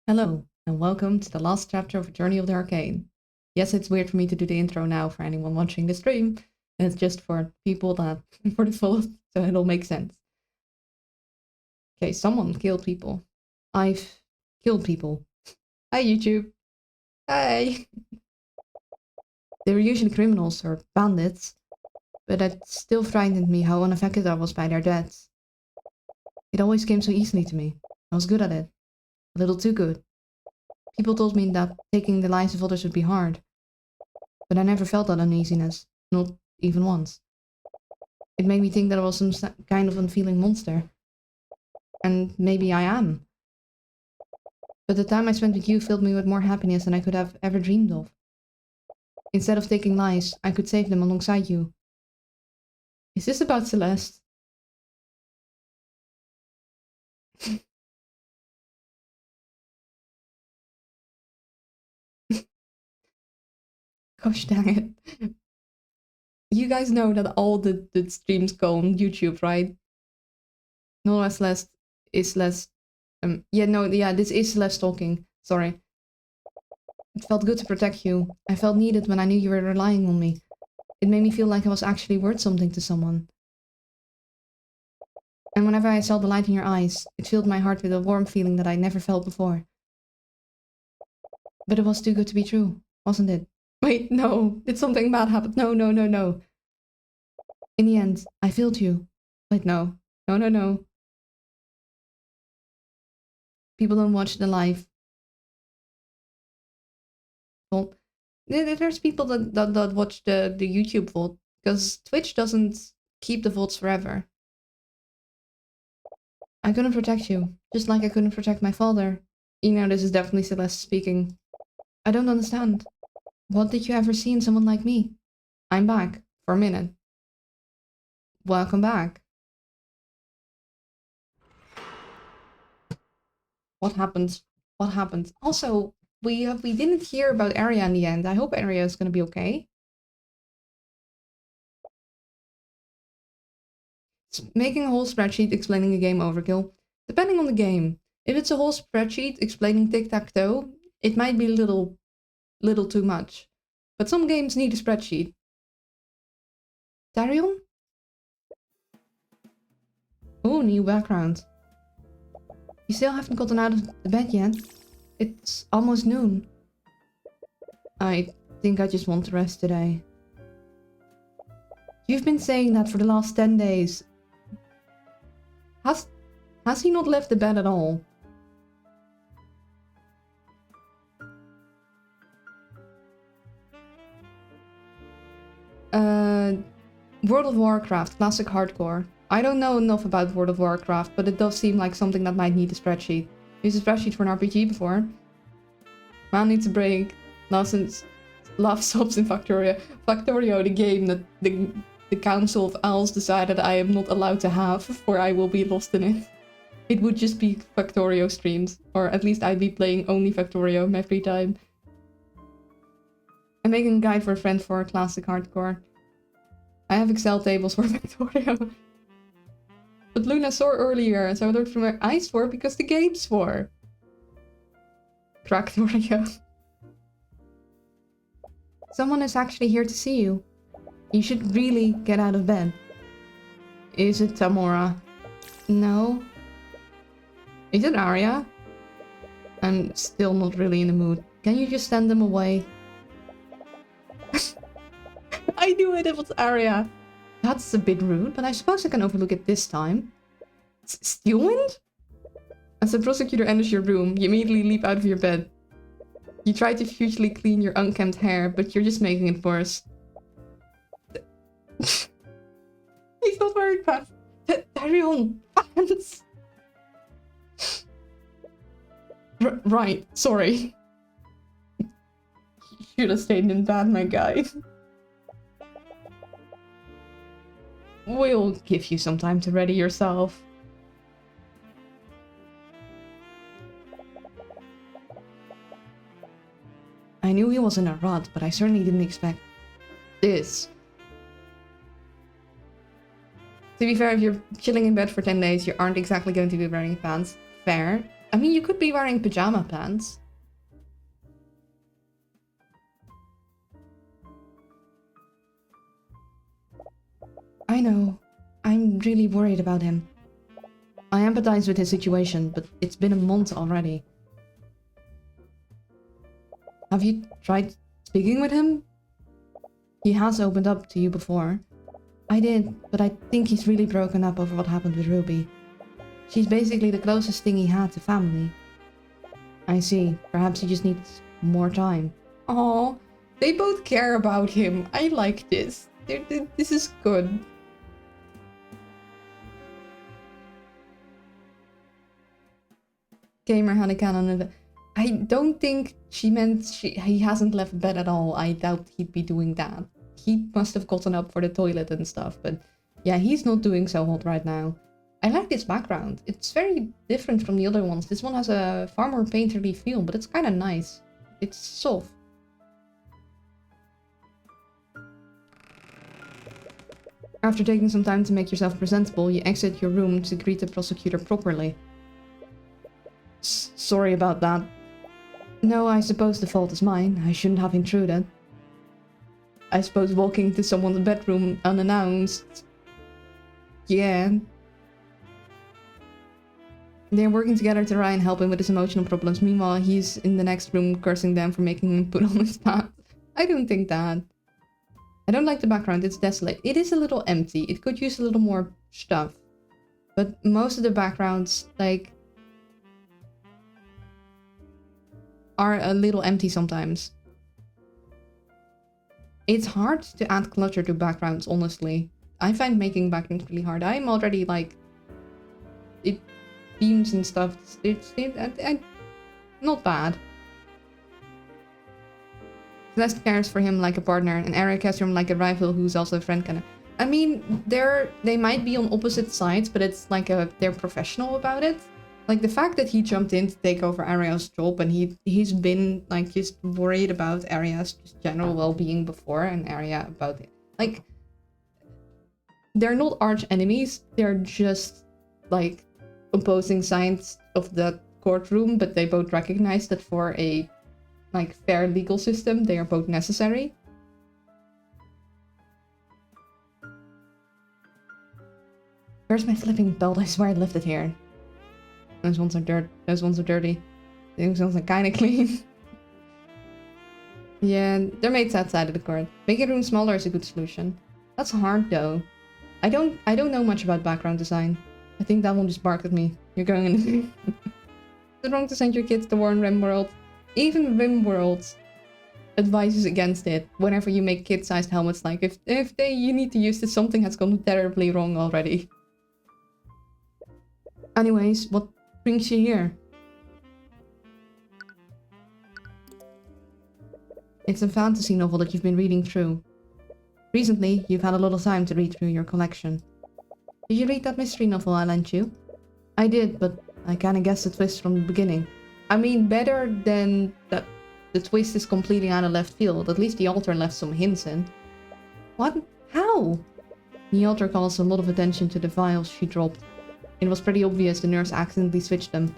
Hello, and welcome to the last chapter of Journey of the Arcane. Yes, it's weird for me to do the intro now for anyone watching the stream. It's just for people that for the full, so it'll make sense. Okay, someone killed people. I've killed people. Hi, YouTube. Hi. They were usually criminals or bandits, but it still frightened me how unaffected I was by their deaths. It always came so easily to me. I was good at it. A little too good. People told me that taking the lives of others would be hard, but I never felt that uneasiness, not even once. It made me think that I was some kind of unfeeling monster. And maybe I am. But the time I spent with you filled me with more happiness than I could have ever dreamed of. Instead of taking lives, I could save them alongside you. Is this about Celeste? Gosh dang it. You guys know that all the streams go on YouTube, right? No, Celeste is less. This is Celeste talking. Sorry. It felt good to protect you. I felt needed when I knew you were relying on me. It made me feel like I was actually worth something to someone. And whenever I saw the light in your eyes, it filled my heart with a warm feeling that I never felt before. But it was too good to be true, wasn't it? Wait, no. Did something bad happen? No. In the end, I failed you. Wait, no. No. People don't watch the live. Well, there's people that watch the YouTube VOD, because Twitch doesn't keep the VODs forever. I couldn't protect you, just like I couldn't protect my father. You know, this is definitely Celeste speaking. I don't understand. What did you ever see in someone like me? I'm back, for a minute. Welcome back. What happened? What happened? Also, we didn't hear about Arya in the end. I hope Arya is gonna be okay. Making a whole spreadsheet explaining a game overkill. Depending on the game. If it's a whole spreadsheet explaining tic-tac-toe, it might be a little too much. But some games need a spreadsheet. Darion? Oh, new background. You still haven't gotten out of the bed yet. It's almost noon. I think I just want to rest today. You've been saying that for the last 10 days. Has he not left the bed at all? World of Warcraft, classic hardcore. I don't know enough about World of Warcraft, but it does seem like something that might need a spreadsheet. Used a spreadsheet for an RPG before. Man needs a break. Love sobs in Factorio. Factorio, the game that the Council of Owls decided I am not allowed to have, for I will be lost in it. It would just be Factorio streams, or at least I'd be playing only Factorio in my free time. I'm making a guide for a friend for classic hardcore. I have Excel tables for Factorio. But Luna saw earlier, so I looked from her eyes for because the game's for. Factorio. Someone is actually here to see you. You should really get out of bed. Is it Tamora? No. Is it Arya? I'm still not really in the mood. Can you just send them away? I knew it was Arya. That's a bit rude, but I suppose I can overlook it this time. Steelwind? As the prosecutor enters your room, you immediately leap out of your bed. You try to futilely clean your unkempt hair, but you're just making it worse. He's not wearing pants. Darion, pants! Right, sorry. Should have stayed in bed, my guy. We'll give you some time to ready yourself. I knew he was in a rut, but I certainly didn't expect this. To be fair, if you're chilling in bed for 10 days, you aren't exactly going to be wearing pants. Fair. I mean, you could be wearing pajama pants. I know. I'm really worried about him. I empathize with his situation, but it's been a month already. Have you tried speaking with him? He has opened up to you before. I did, but I think he's really broken up over what happened with Ruby. She's basically the closest thing he had to family. I see. Perhaps he just needs more time. Oh, they both care about him. I like this. This is good. Gamer had a cannon. I don't think she meant he hasn't left bed at all. I doubt he'd be doing that. He must have gotten up for the toilet and stuff, but yeah, he's not doing so hot right now. I like this background. It's very different from the other ones. This one has a far more painterly feel, but it's kind of nice. It's soft. After taking some time to make yourself presentable, you exit your room to greet the prosecutor properly. Sorry about that. No, I suppose the fault is mine. I shouldn't have intruded. I suppose walking to someone's bedroom unannounced. Yeah. They're working together to try and help him with his emotional problems. Meanwhile, he's in the next room cursing them for making him put on his pants. I don't think that. I don't like the background. It's desolate. It is a little empty. It could use a little more stuff. But most of the backgrounds, like, are a little empty sometimes. It's hard to add clutter to backgrounds, honestly. I find making backgrounds really hard. I'm already like... it themes and stuff. It's not bad. Celeste cares for him like a partner, and Eric cares for him like a rival who's also a friend, kind of. I mean, they might be on opposite sides, but it's like they're professional about it. Like the fact that he jumped in to take over Aria's job, and he's been like just worried about Aria's just general well-being before, and Aria about it. Like, they're not arch enemies. They're just like opposing sides of the courtroom, but they both recognize that for a like fair legal system, they are both necessary. Where's my flipping belt? I swear I left it here. Those ones are dirt. Those ones are dirty. Those ones are kind of clean. Yeah, they're made outside of the court. Making the room smaller is a good solution. That's hard though. I don't know much about background design. I think that one just barked at me. You're going in. Is it wrong to send your kids to war in RimWorld? Even RimWorld advises against it whenever you make kid-sized helmets. Like, if you need to use this, something has gone terribly wrong already. Anyways, what brings you here? It's a fantasy novel that you've been reading through. Recently, you've had a lot of time to read through your collection. Did you read that mystery novel I lent you? I did, but I kinda guessed the twist from the beginning. I mean, better than that the twist is completely out of left field. At least the author left some hints in. What? How? The author calls a lot of attention to the files she dropped. It was pretty obvious the nurse accidentally switched them.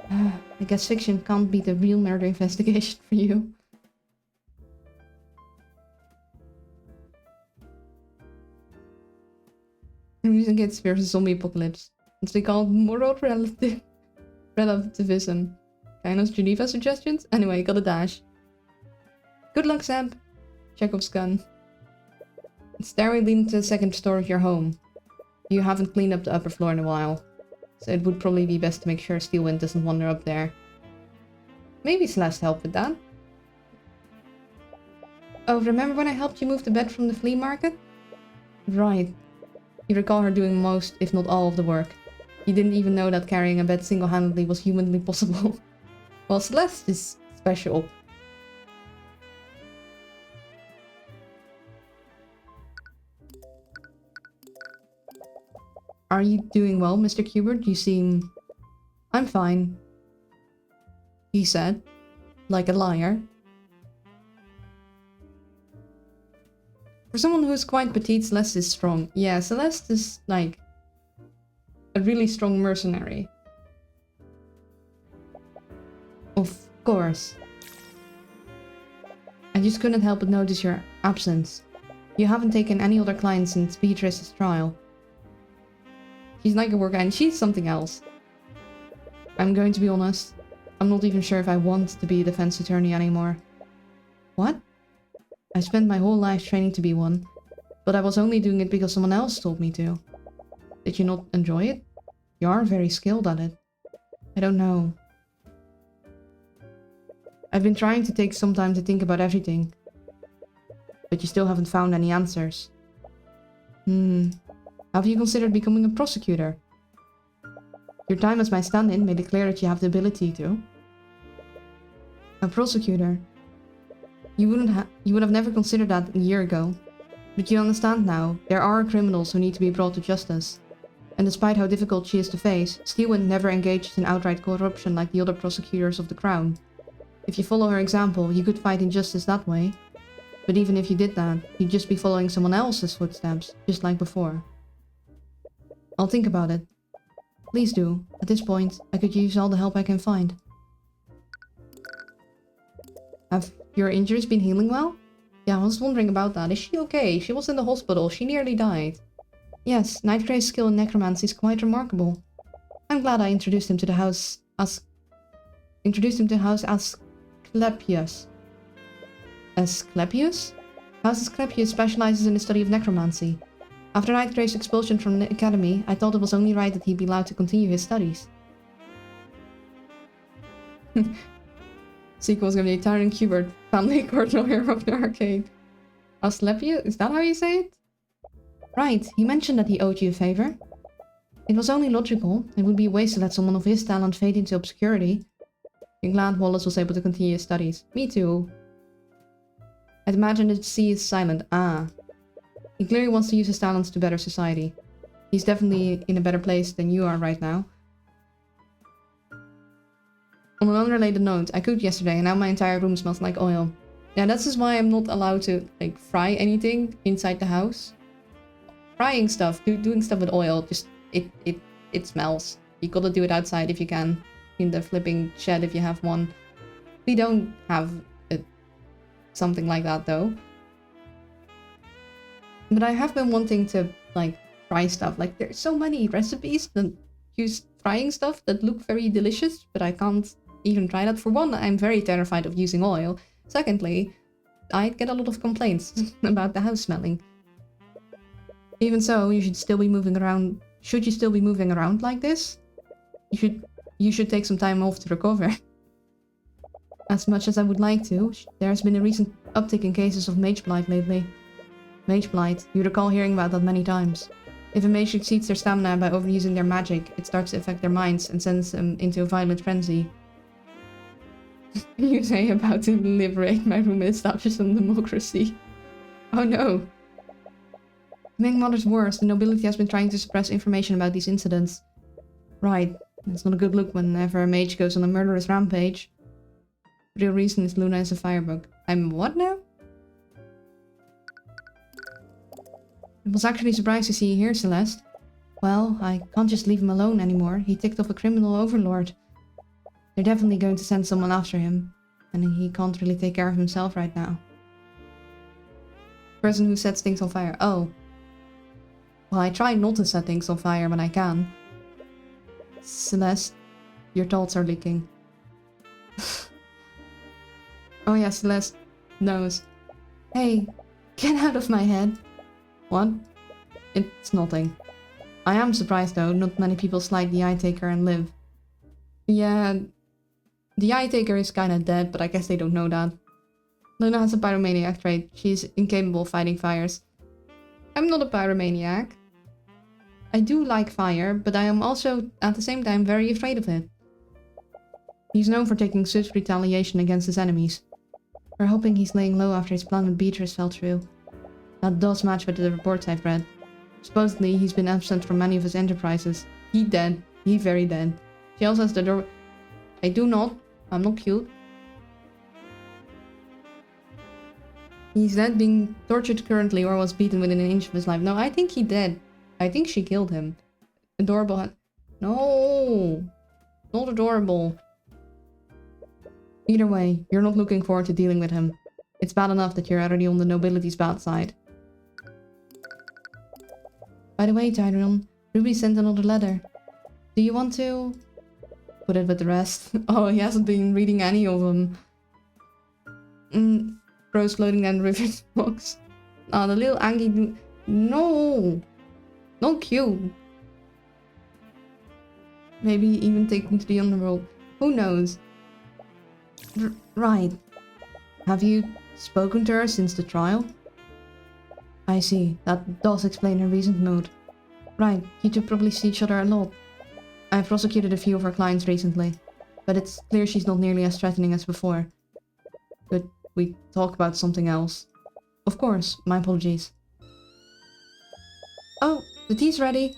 I guess fiction can't be the real murder investigation for you. Amusing kids versus zombie apocalypse. It's called moral relativism. Kind of Geneva suggestions? Anyway, got a dash. Good luck, Sam. Chekhov's gun. Stairway leading to the second story of your home. You haven't cleaned up the upper floor in a while, so it would probably be best to make sure Steelwind doesn't wander up there. Maybe Celeste helped with that. Oh, remember when I helped you move the bed from the flea market? Right. You recall her doing most, if not all, of the work. You didn't even know that carrying a bed single-handedly was humanly possible. Well, Celeste is special. Are you doing well, Mr. Kubert? You seem... I'm fine. He said. Like a liar. For someone who's quite petite, Celeste is strong. Yeah, Celeste is, like, a really strong mercenary. Of course. I just couldn't help but notice your absence. You haven't taken any other clients since Beatrice's trial. She's like a worker and she's something else. I'm going to be honest. I'm not even sure if I want to be a defense attorney anymore. What? I spent my whole life training to be one, but I was only doing it because someone else told me to. Did you not enjoy it? You are very skilled at it. I don't know. I've been trying to take some time to think about everything, but you still haven't found any answers. Have you considered becoming a prosecutor? Your time as my stand-in made it clear that you have the ability to. A prosecutor? You would have never considered that a year ago. But you understand now, there are criminals who need to be brought to justice. And despite how difficult she is to face, Steelwind never engaged in outright corruption like the other prosecutors of the Crown. If you follow her example, you could fight injustice that way. But even if you did that, you'd just be following someone else's footsteps, just like before. I'll think about it. Please do. At this point, I could use all the help I can find. Have your injuries been healing well? Yeah, I was wondering about that. Is she okay? She was in the hospital. She nearly died. Yes, Nightgray's skill in necromancy is quite remarkable. I'm glad I introduced him to the house as Asclepius. Asclepius? House Asclepius specializes in the study of necromancy. After Nightgray's expulsion from the academy, I thought it was only right that he be allowed to continue his studies. Sequel's gonna be Tyron Kubert, family court lawyer of the Arcane. Asclepius? Is that how you say it? Right, he mentioned that he owed you a favor. It was only logical. It would be a waste to let someone of his talent fade into obscurity. I'm glad Wallace was able to continue his studies. Me too. I'd imagine the sea is silent. Ah. He clearly wants to use his talents to better society. He's definitely in a better place than you are right now. On an unrelated note, I cooked yesterday and now my entire room smells like oil. Yeah, that's just why I'm not allowed to, like, fry anything inside the house. Frying stuff, doing stuff with oil, just, it smells. You gotta do it outside if you can. In the flipping shed if you have one. We don't have something like that though. But I have been wanting to, like, fry stuff. Like, there's so many recipes that use frying stuff that look very delicious, but I can't even try that. For one, I'm very terrified of using oil. Secondly, I get a lot of complaints about the house smelling. Even so, you should still be moving around. Should you still be moving around like this? You should take some time off to recover. As much as I would like to, there has been a recent uptick in cases of mage blight lately. Mage blight, you recall hearing about that many times. If a mage exceeds their stamina by overusing their magic, it starts to affect their minds and sends them into a violent frenzy. You say about to liberate my room and establish some democracy. Oh no. To make matters worse, the nobility has been trying to suppress information about these incidents. Right, it's not a good look whenever a mage goes on a murderous rampage. The real reason is Luna is a firebug. I'm what now? I was actually surprised to see you here, Celeste. Well, I can't just leave him alone anymore. He ticked off a criminal overlord. They're definitely going to send someone after him, and he can't really take care of himself right now. Person who sets things on fire. Oh. Well, I try not to set things on fire when I can. Celeste, your thoughts are leaking. Oh yeah, Celeste knows. Hey, get out of my head. What? It's nothing. I am surprised though, not many people slide the Eye Taker and live. Yeah, the Eye Taker is kinda dead, but I guess they don't know that. Luna has a pyromaniac trait. She's incapable of fighting fires. I'm not a pyromaniac. I do like fire, but I am also, at the same time, very afraid of it. He's known for taking swift retaliation against his enemies. We're hoping he's laying low after his plan with Beatrice fell through. That does match with the reports I've read. Supposedly, he's been absent from many of his enterprises. He dead. He very dead. She also has the door. I do not. I'm not cute. He's dead, being tortured currently, or was beaten within an inch of his life. No, I think he dead. I think she killed him. Adorable. No! Not adorable. Either way, you're not looking forward to dealing with him. It's bad enough that you're already on the nobility's bad side. By the way, Tyrion, Ruby sent another letter. Do you want to... put it with the rest? Oh, he hasn't been reading any of them. Rose floating down the river box. Oh, the little Angie... No! Not cute. Maybe even take me to the underworld. Who knows? Right. Have you spoken to her since the trial? I see. That does explain her recent mood. Right. You two probably see each other a lot. I've prosecuted a few of her clients recently, but it's clear she's not nearly as threatening as before. Could we talk about something else? Of course. My apologies. Oh, the tea's ready.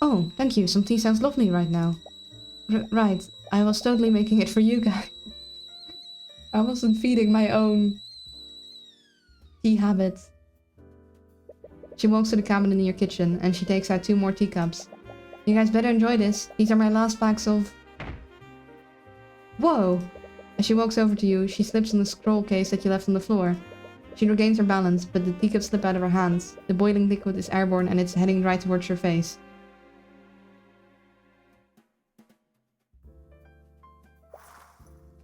Oh, thank you. Some tea sounds lovely right now. Right. I was totally making it for you guys. I wasn't feeding my own tea habits. She walks to the cabinet in your kitchen and she takes out 2 more teacups. You guys better enjoy this. These are my last packs of... Whoa! As she walks over to you, she slips on the scroll case that you left on the floor. She regains her balance, but the teacups slip out of her hands. The boiling liquid is airborne and it's heading right towards your face.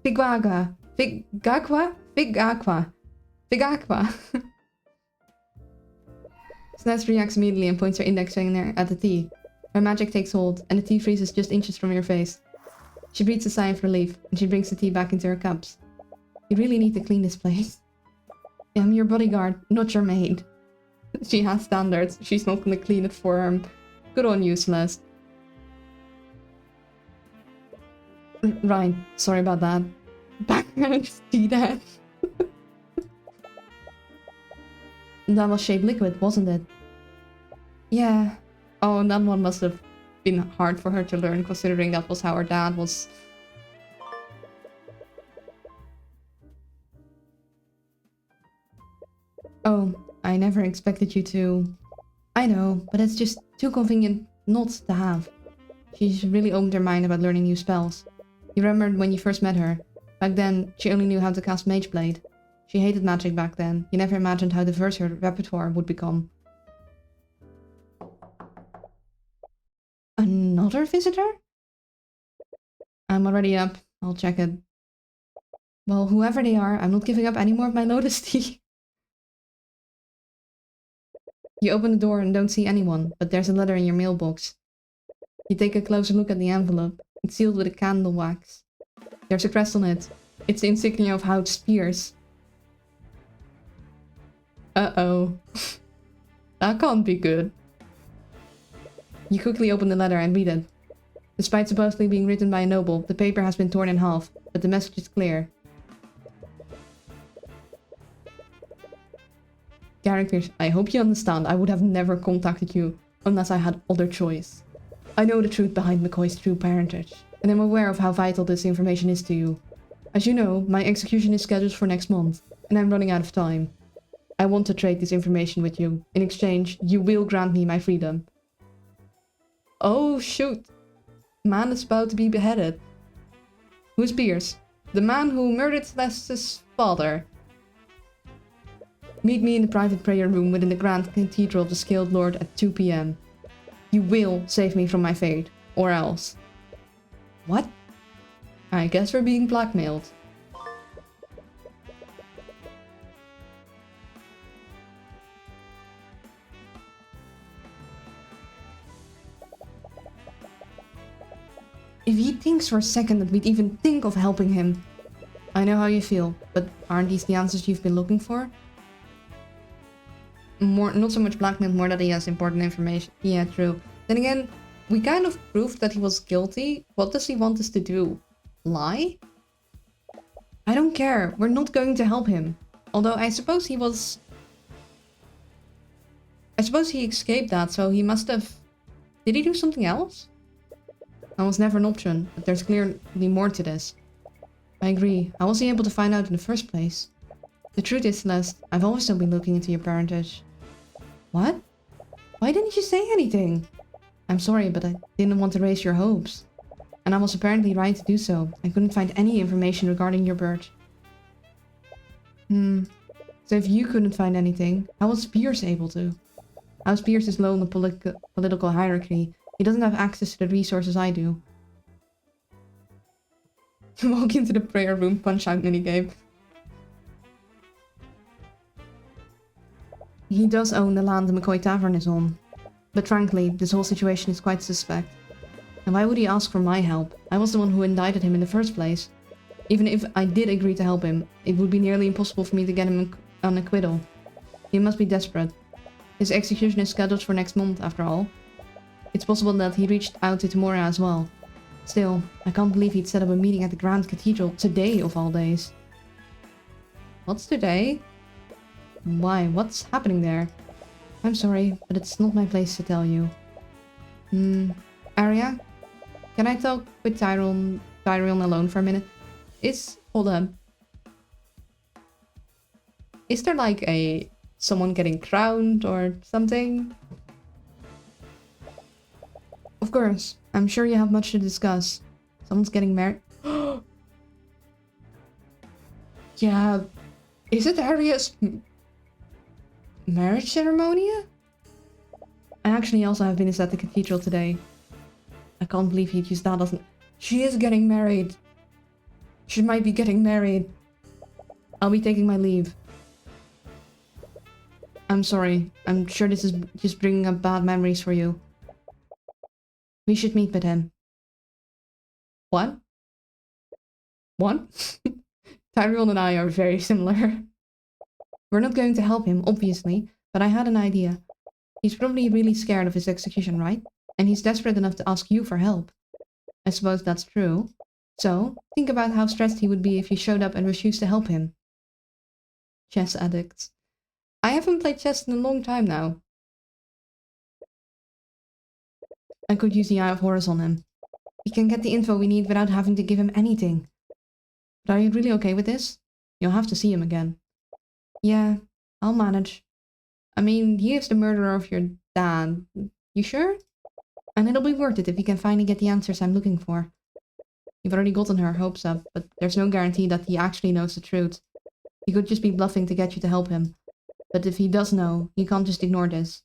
Figagua. Figagua? Figagua. Figagua. Snaz reacts immediately and points her index finger at the tea. Her magic takes hold, and the tea freezes just inches from your face. She breathes a sigh of relief, and she brings the tea back into her cups. You really need to clean this place. I'm your bodyguard, not your maid. She has standards. She's not gonna clean it for him. Good on you, Celeste. Right, sorry about that. Background tea that. That was shaved liquid, wasn't it? Yeah. Oh, and that one must have been hard for her to learn, considering that was how her dad was. Oh, I never expected you to... I know, but it's just too convenient not to have. She's really opened her mind about learning new spells. You remember when you first met her? Back then, she only knew how to cast Mage Blade. She hated magic back then. You never imagined how diverse her repertoire would become. Another visitor? I'm already up. I'll check it. Well, whoever they are, I'm not giving up any more of my lotus tea. You open the door and don't see anyone, but there's a letter in your mailbox. You take a closer look at the envelope. It's sealed with a candle wax. There's a crest on it. It's the insignia of Hout Spears. Uh-oh. That can't be good. You quickly open the letter and read it. Despite supposedly being written by a noble, the paper has been torn in half, but the message is clear. Characters, I hope you understand I would have never contacted you unless I had other choice. I know the truth behind McCoy's true parentage, and I'm aware of how vital this information is to you. As you know, my execution is scheduled for next month, and I'm running out of time. I want to trade this information with you. In exchange, you will grant me my freedom. Oh shoot. Man is about to be beheaded. Who's Pierce? The man who murdered Celeste's father. Meet me in the private prayer room within the Grand Cathedral of the Scaled Lord at 2 p.m. You will save me from my fate, or else. What? I guess we're being blackmailed. If he thinks for a second that we'd even think of helping him. I know how you feel, but aren't these the answers you've been looking for? Not so much blackmail, more that he has important information. Yeah, true. Then again, we kind of proved that he was guilty. What does he want us to do? Lie? I don't care. We're not going to help him. Although I suppose he was... I suppose he escaped that, so he must have... Did he do something else? That was never an option, but there's clearly more to this. I agree. I wasn't able to find out in the first place. The truth is, Celeste, I've always been looking into your parentage. What? Why didn't you say anything? I'm sorry, but I didn't want to raise your hopes. And I was apparently right to do so. I couldn't find any information regarding your birth. So if you couldn't find anything, how was Pierce able to? How is Pierce is low in the political hierarchy? He doesn't have access to the resources I do. Walk into the prayer room, punch out minigame. He does own the land the McCoy Tavern is on. But frankly, this whole situation is quite suspect. And why would he ask for my help? I was the one who indicted him in the first place. Even if I did agree to help him, it would be nearly impossible for me to get him an acquittal. He must be desperate. His execution is scheduled for next month, after all. It's possible that he reached out to Tamora as well. Still, I can't believe he'd set up a meeting at the Grand Cathedral today of all days. What's today? Why? What's happening there? I'm sorry, but it's not my place to tell you. Arya? Can I talk with Tyrion alone for a minute? Hold on. Is there like someone getting crowned or something? Of course. I'm sure you have much to discuss. Someone's getting married. Yeah. Is it Arya's marriage ceremony? I actually also have been at the cathedral today. I can't believe he'd use that as She is getting married. She might be getting married. I'll be taking my leave. I'm sorry. I'm sure this is just bringing up bad memories for you. We should meet with him. What? What? Tyrion and I are very similar. We're not going to help him, obviously, but I had an idea. He's probably really scared of his execution, right? And he's desperate enough to ask you for help. I suppose that's true. So, think about how stressed he would be if you showed up and refused to help him. Chess addicts. I haven't played chess in a long time now. I could use the Eye of Horus on him. We can get the info we need without having to give him anything. But are you really okay with this? You'll have to see him again. Yeah, I'll manage. I mean, he is the murderer of your dad. You sure? And it'll be worth it if we can finally get the answers I'm looking for. You've already gotten her hopes up, but there's no guarantee that he actually knows the truth. He could just be bluffing to get you to help him. But if he does know, you can't just ignore this.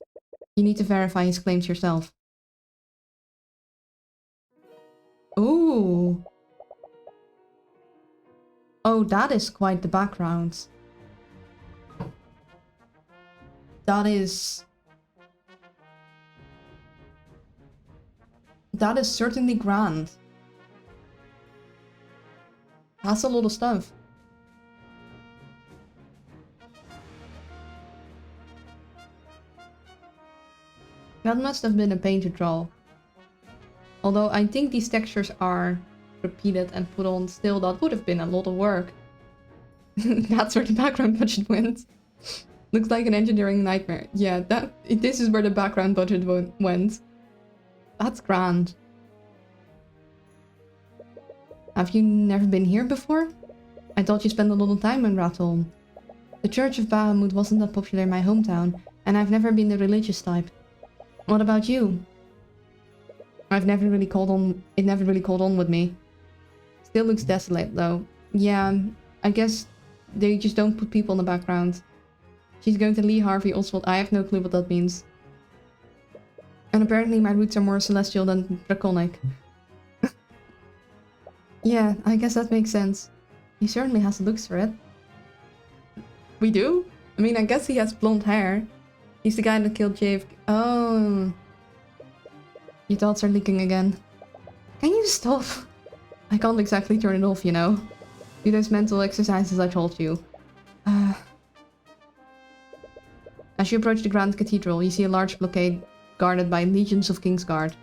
You need to verify his claims yourself. Ooh. Oh, that is quite the background. That is certainly grand. That's a lot of stuff. That must have been a pain to draw. Although I think these textures are repeated and put on still, that would have been a lot of work. That's where the background budget went. Looks like an engineering nightmare. Yeah, this is where the background budget went. That's grand. Have you never been here before? I thought you spent a lot of time in Ratholm. The Church of Bahamut wasn't that popular in my hometown, and I've never been the religious type. What about you? It never really called on with me. Still looks desolate though. Yeah, I guess they just don't put people in the background. She's going to Lee Harvey Oswald. I have no clue what that means. And apparently my roots are more celestial than draconic. Yeah, I guess that makes sense. He certainly has the looks for it. We do? I mean, I guess he has blonde hair. He's the guy that killed JFK. Oh. Your thoughts are leaking again. Can you stop? I can't exactly turn it off, you know. Do those mental exercises I told you. As you approach the Grand Cathedral, you see a large blockade guarded by legions of Kingsguard.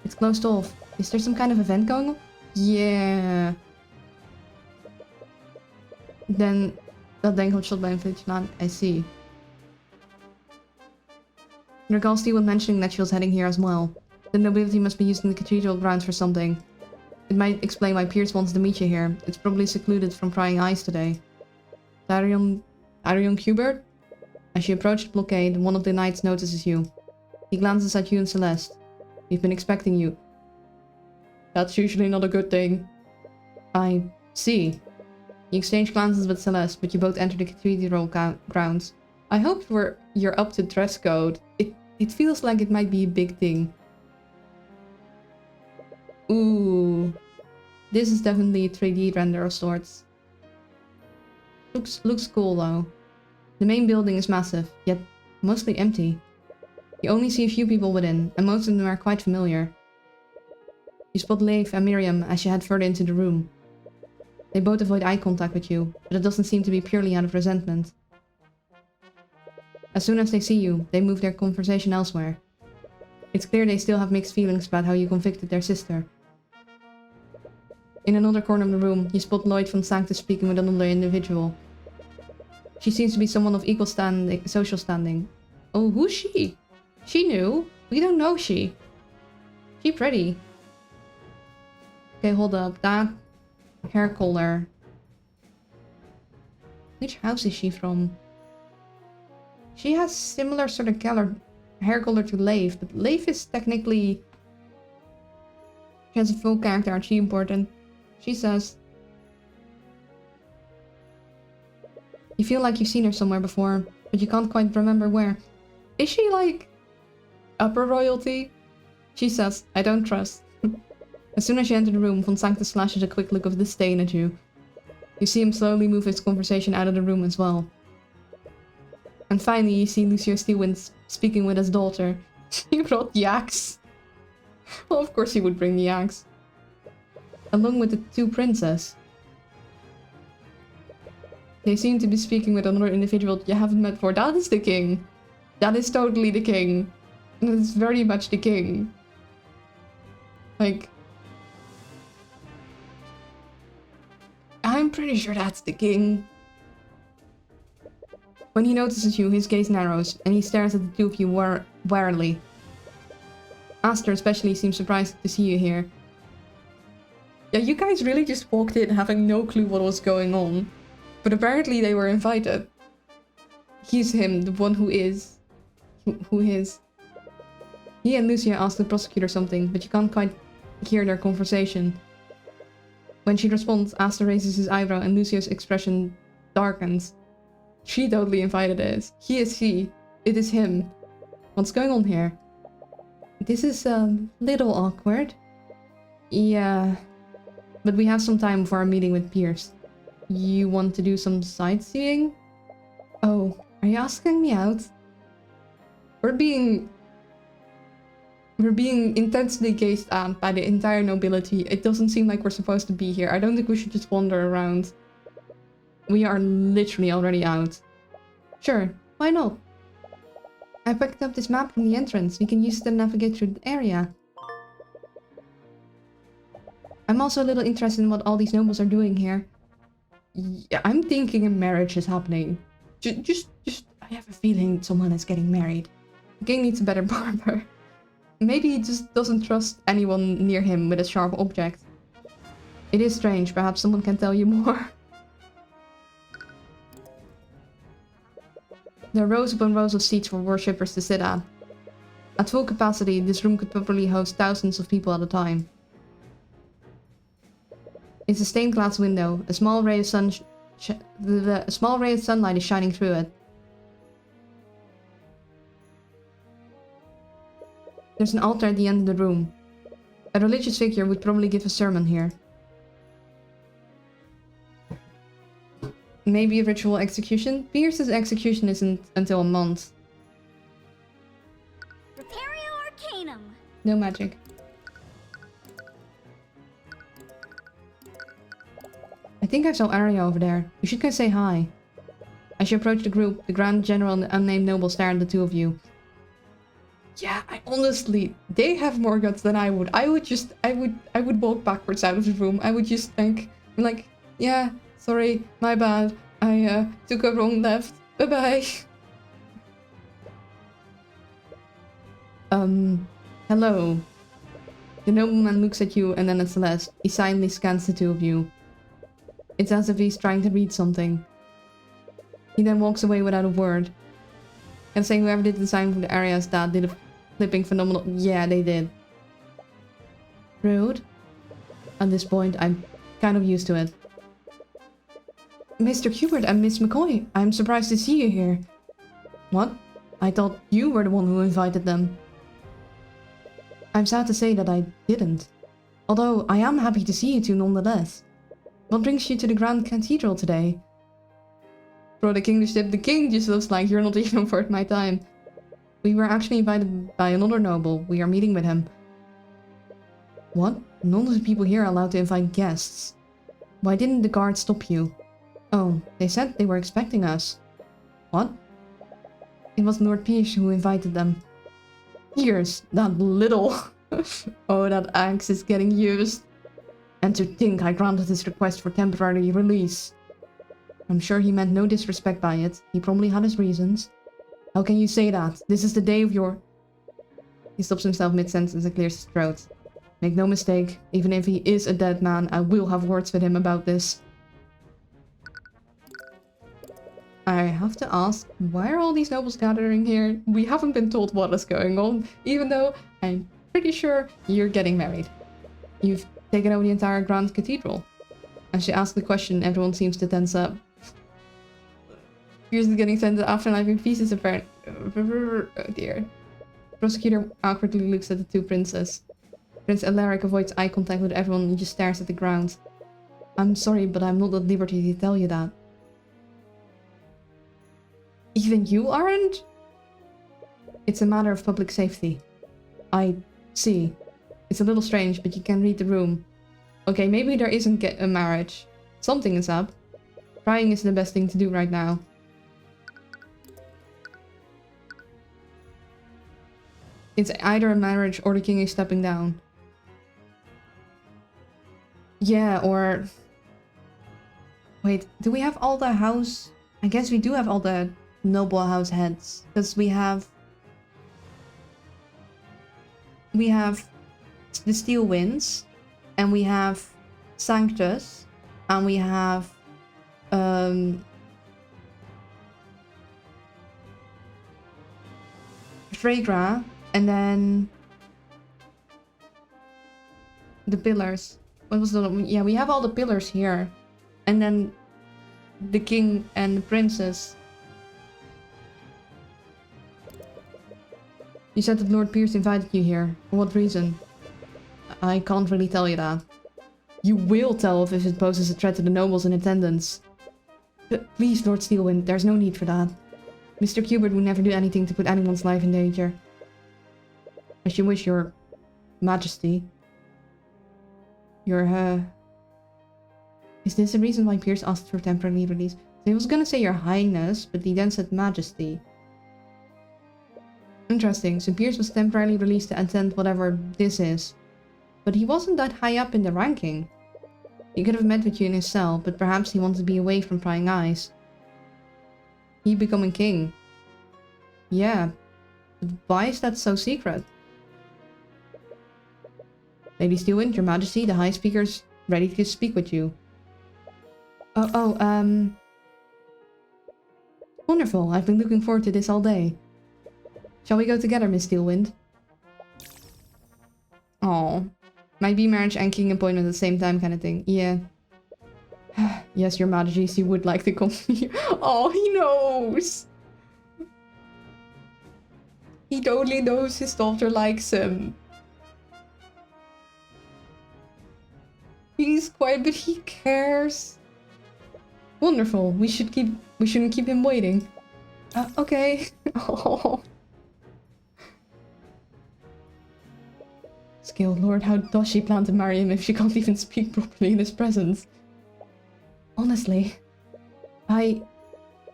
It's closed off. Is there some kind of event going on? Yeah. Then that got shot by a vigilante. I see. I recall Steven mentioning that she was heading here as well. The nobility must be using the cathedral grounds for something. It might explain why Pierce wants to meet you here. It's probably secluded from prying eyes today. Tyrion Hubert? As you approach the blockade, one of the knights notices you. He glances at you and Celeste. We've been expecting you. That's usually not a good thing. I see. You exchange glances with Celeste, but you both enter the cathedral grounds. I hope you're up to dress code. It feels like it might be a big thing. Ooh. This is definitely a 3D render of sorts. Looks cool though. The main building is massive, yet mostly empty. You only see a few people within, and most of them are quite familiar. You spot Leif and Miriam as you head further into the room. They both avoid eye contact with you, but it doesn't seem to be purely out of resentment. As soon as they see you, they move their conversation elsewhere. It's clear they still have mixed feelings about how you convicted their sister. In another corner of the room, you spot Lloyd from Sanctus speaking with another individual. She seems to be someone of equal social standing. Oh, who's she? She new? We don't know she. She pretty. Okay, hold up. That hair color. Which house is she from? She has similar sort of hair color to Leif, but Leif is technically... She has a full character, aren't she important? She says... You feel like you've seen her somewhere before, but you can't quite remember where. Is she like... upper royalty? She says, I don't trust. As soon as you enter the room, Von Sanctus flashes a quick look of disdain at you. You see him slowly move his conversation out of the room as well. And finally, you see Lucio Steelwind speaking with his daughter. He brought the axe. Well, of course he would bring the axe. Along with the two princes. They seem to be speaking with another individual you haven't met before. That is the king. That is totally the king. That is very much the king. Like... I'm pretty sure that's the king. When he notices you, his gaze narrows, and he stares at the two of you warily. Aster especially seems surprised to see you here. Yeah, you guys really just walked in having no clue what was going on. But apparently they were invited. He's him, the one who is. Who is. He and Lucia ask the prosecutor something, but you can't quite hear their conversation. When she responds, Aster raises his eyebrow and Lucio's expression darkens. She totally invited us. He is he. It is him. What's going on here? This is a little awkward. Yeah. But we have some time for our meeting with Pierce. You want to do some sightseeing? Oh, are you asking me out? We're being intensely gazed at by the entire nobility. It doesn't seem like we're supposed to be here. I don't think we should just wander around. We are literally already out. Sure, why not? I picked up this map from the entrance. We can use it to navigate through the area. I'm also a little interested in what all these nobles are doing here. Yeah, I'm thinking a marriage is happening. Just, I have a feeling someone is getting married. The king needs a better barber. Maybe he just doesn't trust anyone near him with a sharp object. It is strange, perhaps someone can tell you more. There are rows upon rows of seats for worshippers to sit at. At full capacity, this room could probably host thousands of people at a time. It's a stained glass window. A small ray of sunlight is shining through it. There's an altar at the end of the room. A religious figure would probably give a sermon here. Maybe a ritual execution? Pierce's execution isn't until a month. Repario Arcanum. No magic. I think I saw Arya over there. You should go say hi. As you approach the group, the Grand General and the unnamed noble stare at the two of you. Yeah, honestly, they have more guts than I would. I would walk backwards out of the room. I would just think, like, yeah, sorry, my bad. I took a wrong left. Bye-bye. Hello. The nobleman looks at you and then at Celeste. He silently scans the two of you. It's as if he's trying to read something. He then walks away without a word. And saying whoever did the design for the area's dad did a flipping phenomenal... Yeah, they did. Rude. At this point, I'm kind of used to it. Mr. Hubert and Miss McCoy, I'm surprised to see you here. What? I thought you were the one who invited them. I'm sad to say that I didn't. Although, I am happy to see you two nonetheless. What brings you to the Grand Cathedral today? Bro, the king just looks like you're not even worth my time. We were actually invited by another noble. We are meeting with him. What? None of the people here are allowed to invite guests. Why didn't the guard stop you? Oh, they said they were expecting us. What? It was Lord Pierce who invited them. Pierce, that little... Oh, that axe is getting used. And to think I granted his request for temporary release. I'm sure he meant no disrespect by it. He probably had his reasons. How can you say that? This is the day of your... He stops himself mid-sentence and clears his throat. Make no mistake, even if he is a dead man, I will have words with him about this. I have to ask, why are all these nobles gathering here? We haven't been told what is going on, even though I'm pretty sure you're getting married. You've taken over the entire Grand Cathedral. As she asks the question, everyone seems to tense up. Pierce is getting sent to afterlife in pieces apparently. Oh dear. The prosecutor awkwardly looks at the two princes. Prince Alaric avoids eye contact with everyone and just stares at the ground. I'm sorry, but I'm not at liberty to tell you that. Even you aren't? It's a matter of public safety. I see. It's a little strange, but you can read the room. Okay, maybe there isn't a marriage. Something is up. Crying is the best thing to do right now. It's either a marriage or the king is stepping down. Yeah, or... Wait, do we have all the house... I guess we do have all the noble house heads. Because we have... We have the Steel Winds. And we have Sanctus. And we have... Fregra. And then... The pillars. What was the... Yeah, we have all the pillars here. And then... The king and the princess. You said that Lord Pierce invited you here. For what reason? I can't really tell you that. You will tell if it poses a threat to the nobles in attendance. But please, Lord Steelwind, there's no need for that. Mr. Hubert would never do anything to put anyone's life in danger. As you wish, Your Majesty. Is this the reason why Pierce asked for temporary release? He was gonna say Your Highness, but he then said Majesty. Interesting, so Pierce was temporarily released to attend whatever this is. But he wasn't that high up in the ranking. He could have met with you in his cell, but perhaps he wanted to be away from prying eyes. He becoming king. Yeah, but why is that so secret? Lady Steelwind, Your Majesty, the High Speaker's ready to speak with you. Wonderful, I've been looking forward to this all day. Shall we go together, Miss Steelwind? Oh, might be marriage and king appointment at the same time kind of thing. Yeah. Yes, Your Majesty, she would like to come here. Oh, he knows! He totally knows his daughter likes him. He's quiet, but he cares. Wonderful. We shouldn't keep him waiting. Okay. Oh. Skilled Lord, how does she plan to marry him if she can't even speak properly in his presence? Honestly, I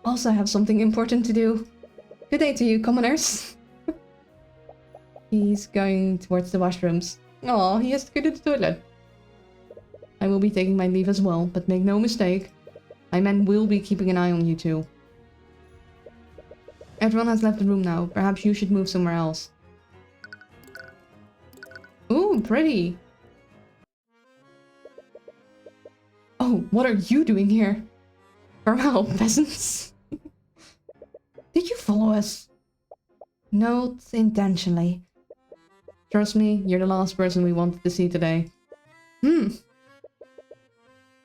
also have something important to do. Good day to you, commoners. He's going towards the washrooms. Oh, he has to go to the toilet. I will be taking my leave as well, but make no mistake, my men will be keeping an eye on you two. Everyone has left the room now. Perhaps you should move somewhere else. Ooh, pretty. Oh, what are you doing here? Farewell, peasants. Did you follow us? Not intentionally. Trust me, you're the last person we wanted to see today.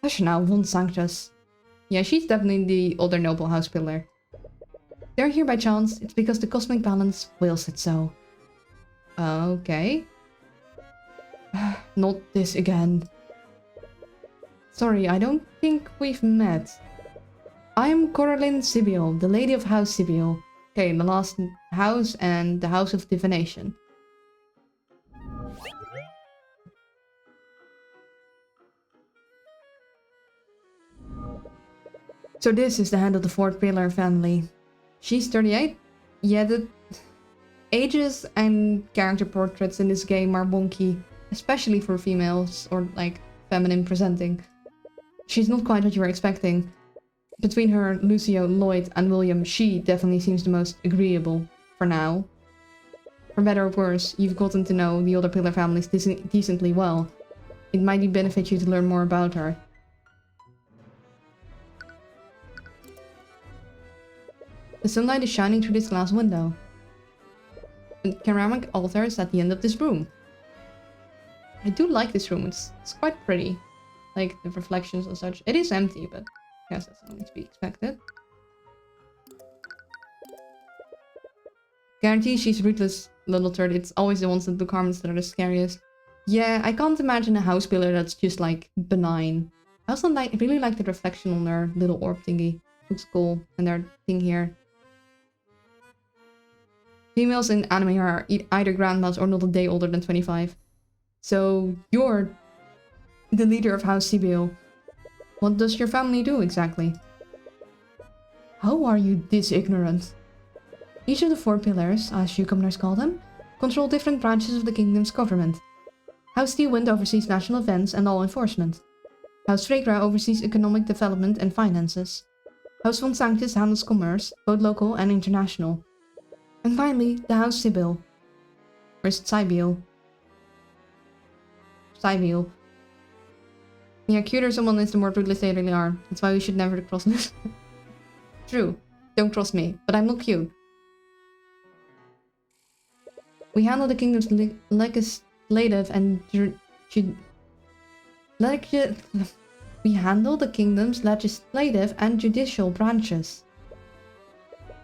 Hush now, von Sanctus. Yeah, she's definitely the other noble house pillar. They're here by chance, it's because the cosmic balance wills it so. Okay. Not this again. Sorry, I don't think we've met. I am Coraline Sibyl, the Lady of House Sibyl. Okay, the last house and the House of Divination. So this is the head of the fourth pillar family. She's 38. Yeah, the ages and character portraits in this game are wonky, especially for females or like feminine presenting. She's not quite what you were expecting. Between her, Lucio, Lloyd, and William, she definitely seems the most agreeable for now. For better or worse, you've gotten to know the other pillar families decently well. It might benefit you to learn more about her. The sunlight is shining through this glass window. A ceramic altar is at the end of this room. I do like this room, it's quite pretty. Like the reflections and such. It is empty, but I guess that's only to be expected. Guarantee she's ruthless little turd. It's always the ones that do comments that are the scariest. Yeah, I can't imagine a house pillar that's just like benign. I also really like the reflection on their little orb thingy. Looks cool. And their thing here. Females in anime are either grandmas or not a day older than 25. So you're the leader of House Sibyl. What does your family do exactly? How are you this ignorant? Each of the four pillars, as you commoners call them, control different branches of the kingdom's government. House Steelwind oversees national events and law enforcement. House Fregra oversees economic development and finances. House von Sanctus handles commerce, both local and international. And finally, the House Sibyl. Or is it Sibyl? Sibyl. Yeah, cuter someone is, the more ruthless they really are. That's why we should never cross this. True. Don't cross me, but I'm not cute. We handle the kingdom's legislative and we handle the kingdom's legislative and judicial branches.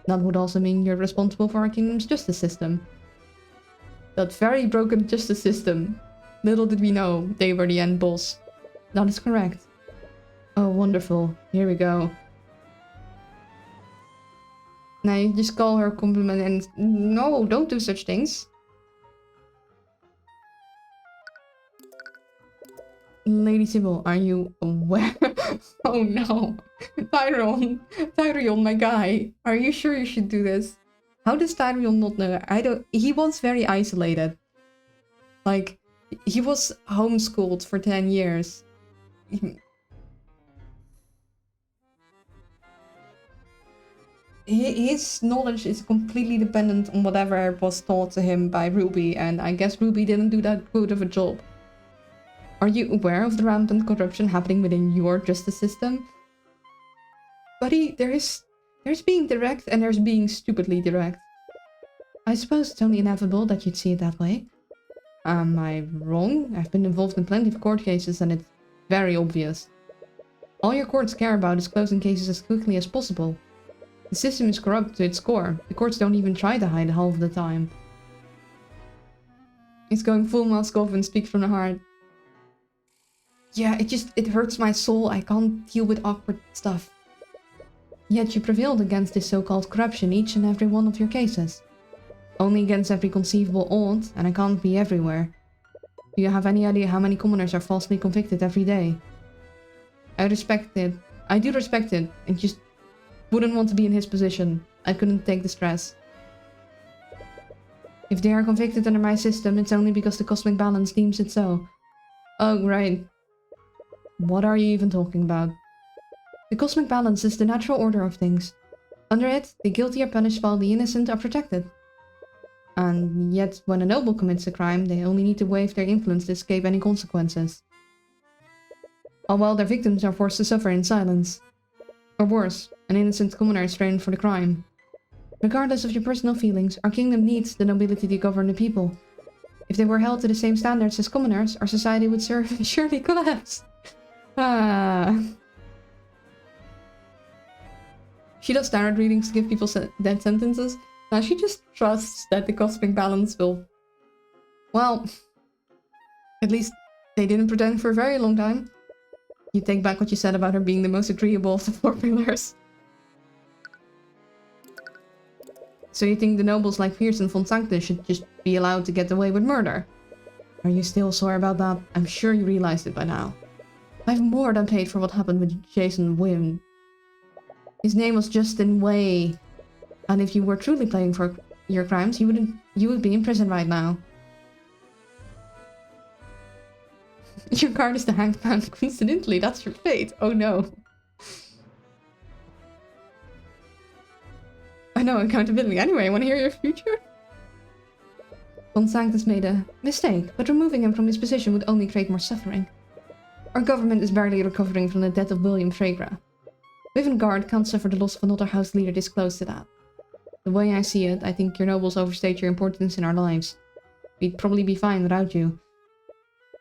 That would also mean you're responsible for our kingdom's justice system. That very broken justice system. Little did we know they were the end boss. That is correct. Oh, wonderful. Here we go. Now you just call her a compliment and... No, don't do such things. Lady Sibyl, are you aware? Oh no. Tyrion, my guy. Are you sure you should do this? How does Tyrion not know? He was very isolated. Like, he was homeschooled for 10 years. His knowledge is completely dependent on whatever was taught to him by Ruby, and I guess Ruby didn't do that good of a job. Are you aware of the rampant corruption happening within your justice system? Buddy, there's being direct and there's being stupidly direct. I suppose it's only inevitable that you'd see it that way. Am I wrong? I've been involved in plenty of court cases and it's very obvious. All your courts care about is closing cases as quickly as possible. The system is corrupt to its core. The courts don't even try to hide half of the time. It's going full mask off and speak from the heart. Yeah, it hurts my soul. I can't deal with awkward stuff. Yet you prevailed against this so-called corruption each and every one of your cases. Only against every conceivable odd, and I can't be everywhere. Do you have any idea how many commoners are falsely convicted every day? I do respect it, and just wouldn't want to be in his position. I couldn't take the stress. If they are convicted under my system, it's only because the cosmic balance deems it so. Oh, right. What are you even talking about? The cosmic balance is the natural order of things. Under it, the guilty are punished while the innocent are protected. And yet, when a noble commits a crime, they only need to waive their influence to escape any consequences. All while their victims are forced to suffer in silence. Or worse, an innocent commoner is framed for the crime. Regardless of your personal feelings, our kingdom needs the nobility to govern the people. If they were held to the same standards as commoners, our society would surely collapse. Ah. She does tarot readings to give people dead sentences. Now she just trusts that the cosmic balance will... Well, at least they didn't pretend for a very long time. You take back what you said about her being the most agreeable of the four pillars. So you think the nobles like Pierce and Von Sanctus should just be allowed to get away with murder? Are you still sore about that? I'm sure you realized it by now. I've more than paid for what happened with Jason Wynn. His name was Justin Way. And if you were truly paying for your crimes, you would be in prison right now. Your card is the Hanged Man. Coincidentally, that's your fate. Oh no. I know, accountability. Anyway, I want to hear your future? Von Sanctus made a mistake, but removing him from his position would only create more suffering. Our government is barely recovering from the death of William Fregra. Guard can't suffer the loss of another house leader this close to that. The way I see it, I think your nobles overstate your importance in our lives. We'd probably be fine without you.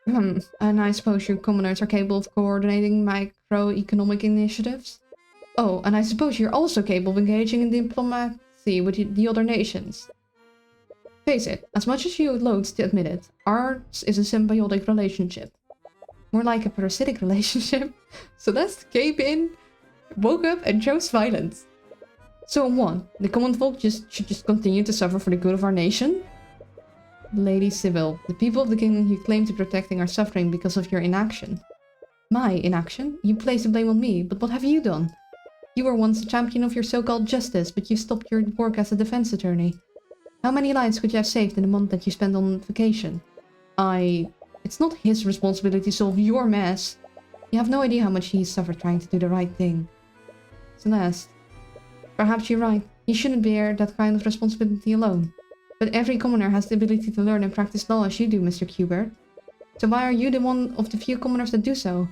And I suppose you commoners are capable of coordinating microeconomic initiatives? Oh, and I suppose you're also capable of engaging in diplomacy with the other nations. Face it, as much as you loathe to admit it, ours is a symbiotic relationship. More like a parasitic relationship. Celeste came in, woke up, and chose violence. So what? The common folk should just continue to suffer for the good of our nation? Lady Sybil, the people of the kingdom you claim to be protecting are suffering because of your inaction. My inaction? You place the blame on me, but what have you done? You were once a champion of your so-called justice, but you stopped your work as a defense attorney. How many lives could you have saved in the month that you spent on vacation? It's not his responsibility to solve your mess. You have no idea how much he's suffered trying to do the right thing. Celeste, perhaps you're right. He shouldn't bear that kind of responsibility alone. But every commoner has the ability to learn and practice law as you do, Mr. Kubert. So why are you the one of the few commoners that do so?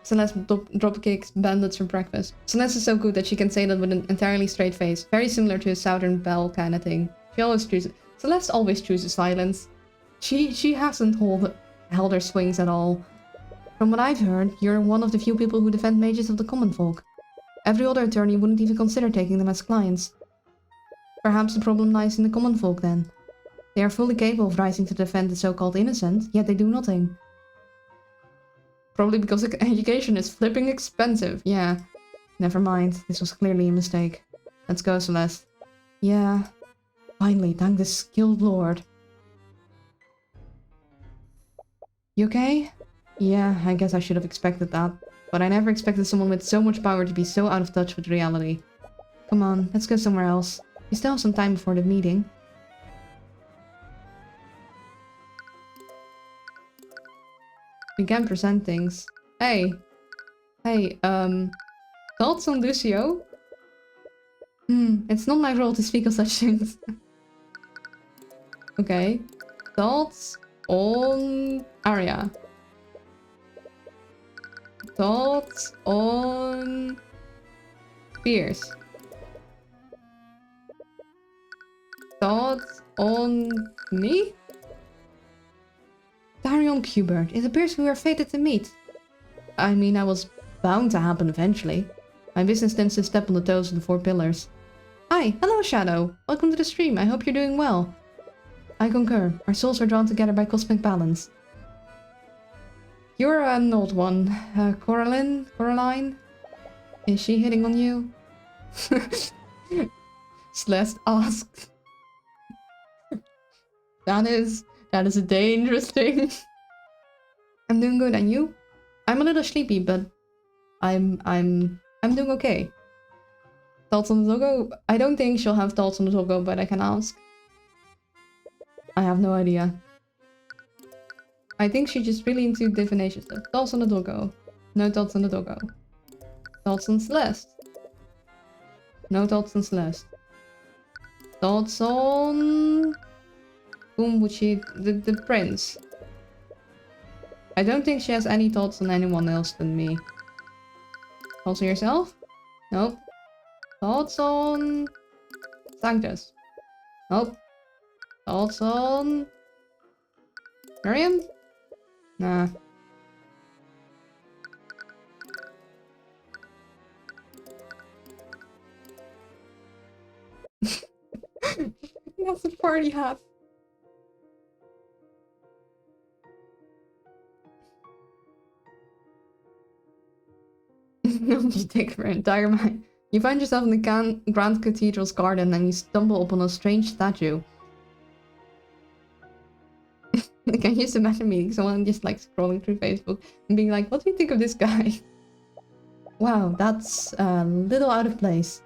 Celeste dropkicks bandits for breakfast. Celeste is so good that she can say that with an entirely straight face. Very similar to a Southern Belle kind of thing. She always chooses... Celeste always chooses silence. She hasn't held her swings at all. From what I've heard, you're one of the few people who defend mages of the common folk. Every other attorney wouldn't even consider taking them as clients. Perhaps the problem lies in the common folk then. They are fully capable of rising to defend the so-called innocent, yet they do nothing. Probably because education is flipping expensive. Yeah. Never mind. This was clearly a mistake. Let's go, Celeste. Yeah. Finally, thank the skilled lord. You okay? Yeah, I guess I should have expected that. But I never expected someone with so much power to be so out of touch with reality. Come on, let's go somewhere else. We still have some time before the meeting. We can present things. Hey, thoughts on Lucio? It's not my role to speak of such things. Okay. Thoughts on Arya. Thoughts on Pierce. Thoughts on me? Darion Kubert, it appears we were fated to meet. I mean, I was bound to happen eventually. My business tends to step on the toes of the four pillars. Hi, hello Shadow. Welcome to the stream. I hope you're doing well. I concur. Our souls are drawn together by cosmic balance. You're an old one. Coraline? Is she hitting on you? Celeste asked. That is a dangerous thing. I'm doing good, and you? I'm a little sleepy, but I'm doing okay. Thoughts on the doggo? I don't think she'll have thoughts on the doggo, but I can ask. I have no idea. I think she's just really into divination stuff. Thoughts on the doggo? No thoughts on the doggo. Thoughts on Celeste? No thoughts on Celeste. Thoughts on... whom would she... the prince? I don't think she has any thoughts on anyone else than me. Thoughts on yourself? Nope. Thoughts on... Sanctus? Nope. Thoughts on... Miriam? Nah. That's a party hat. You take for entire mind. You find yourself in the Grand Cathedral's garden and you stumble upon a strange statue. Like, I used to imagine meeting someone just like scrolling through Facebook and being like, what do you think of this guy? Wow, that's a little out of place.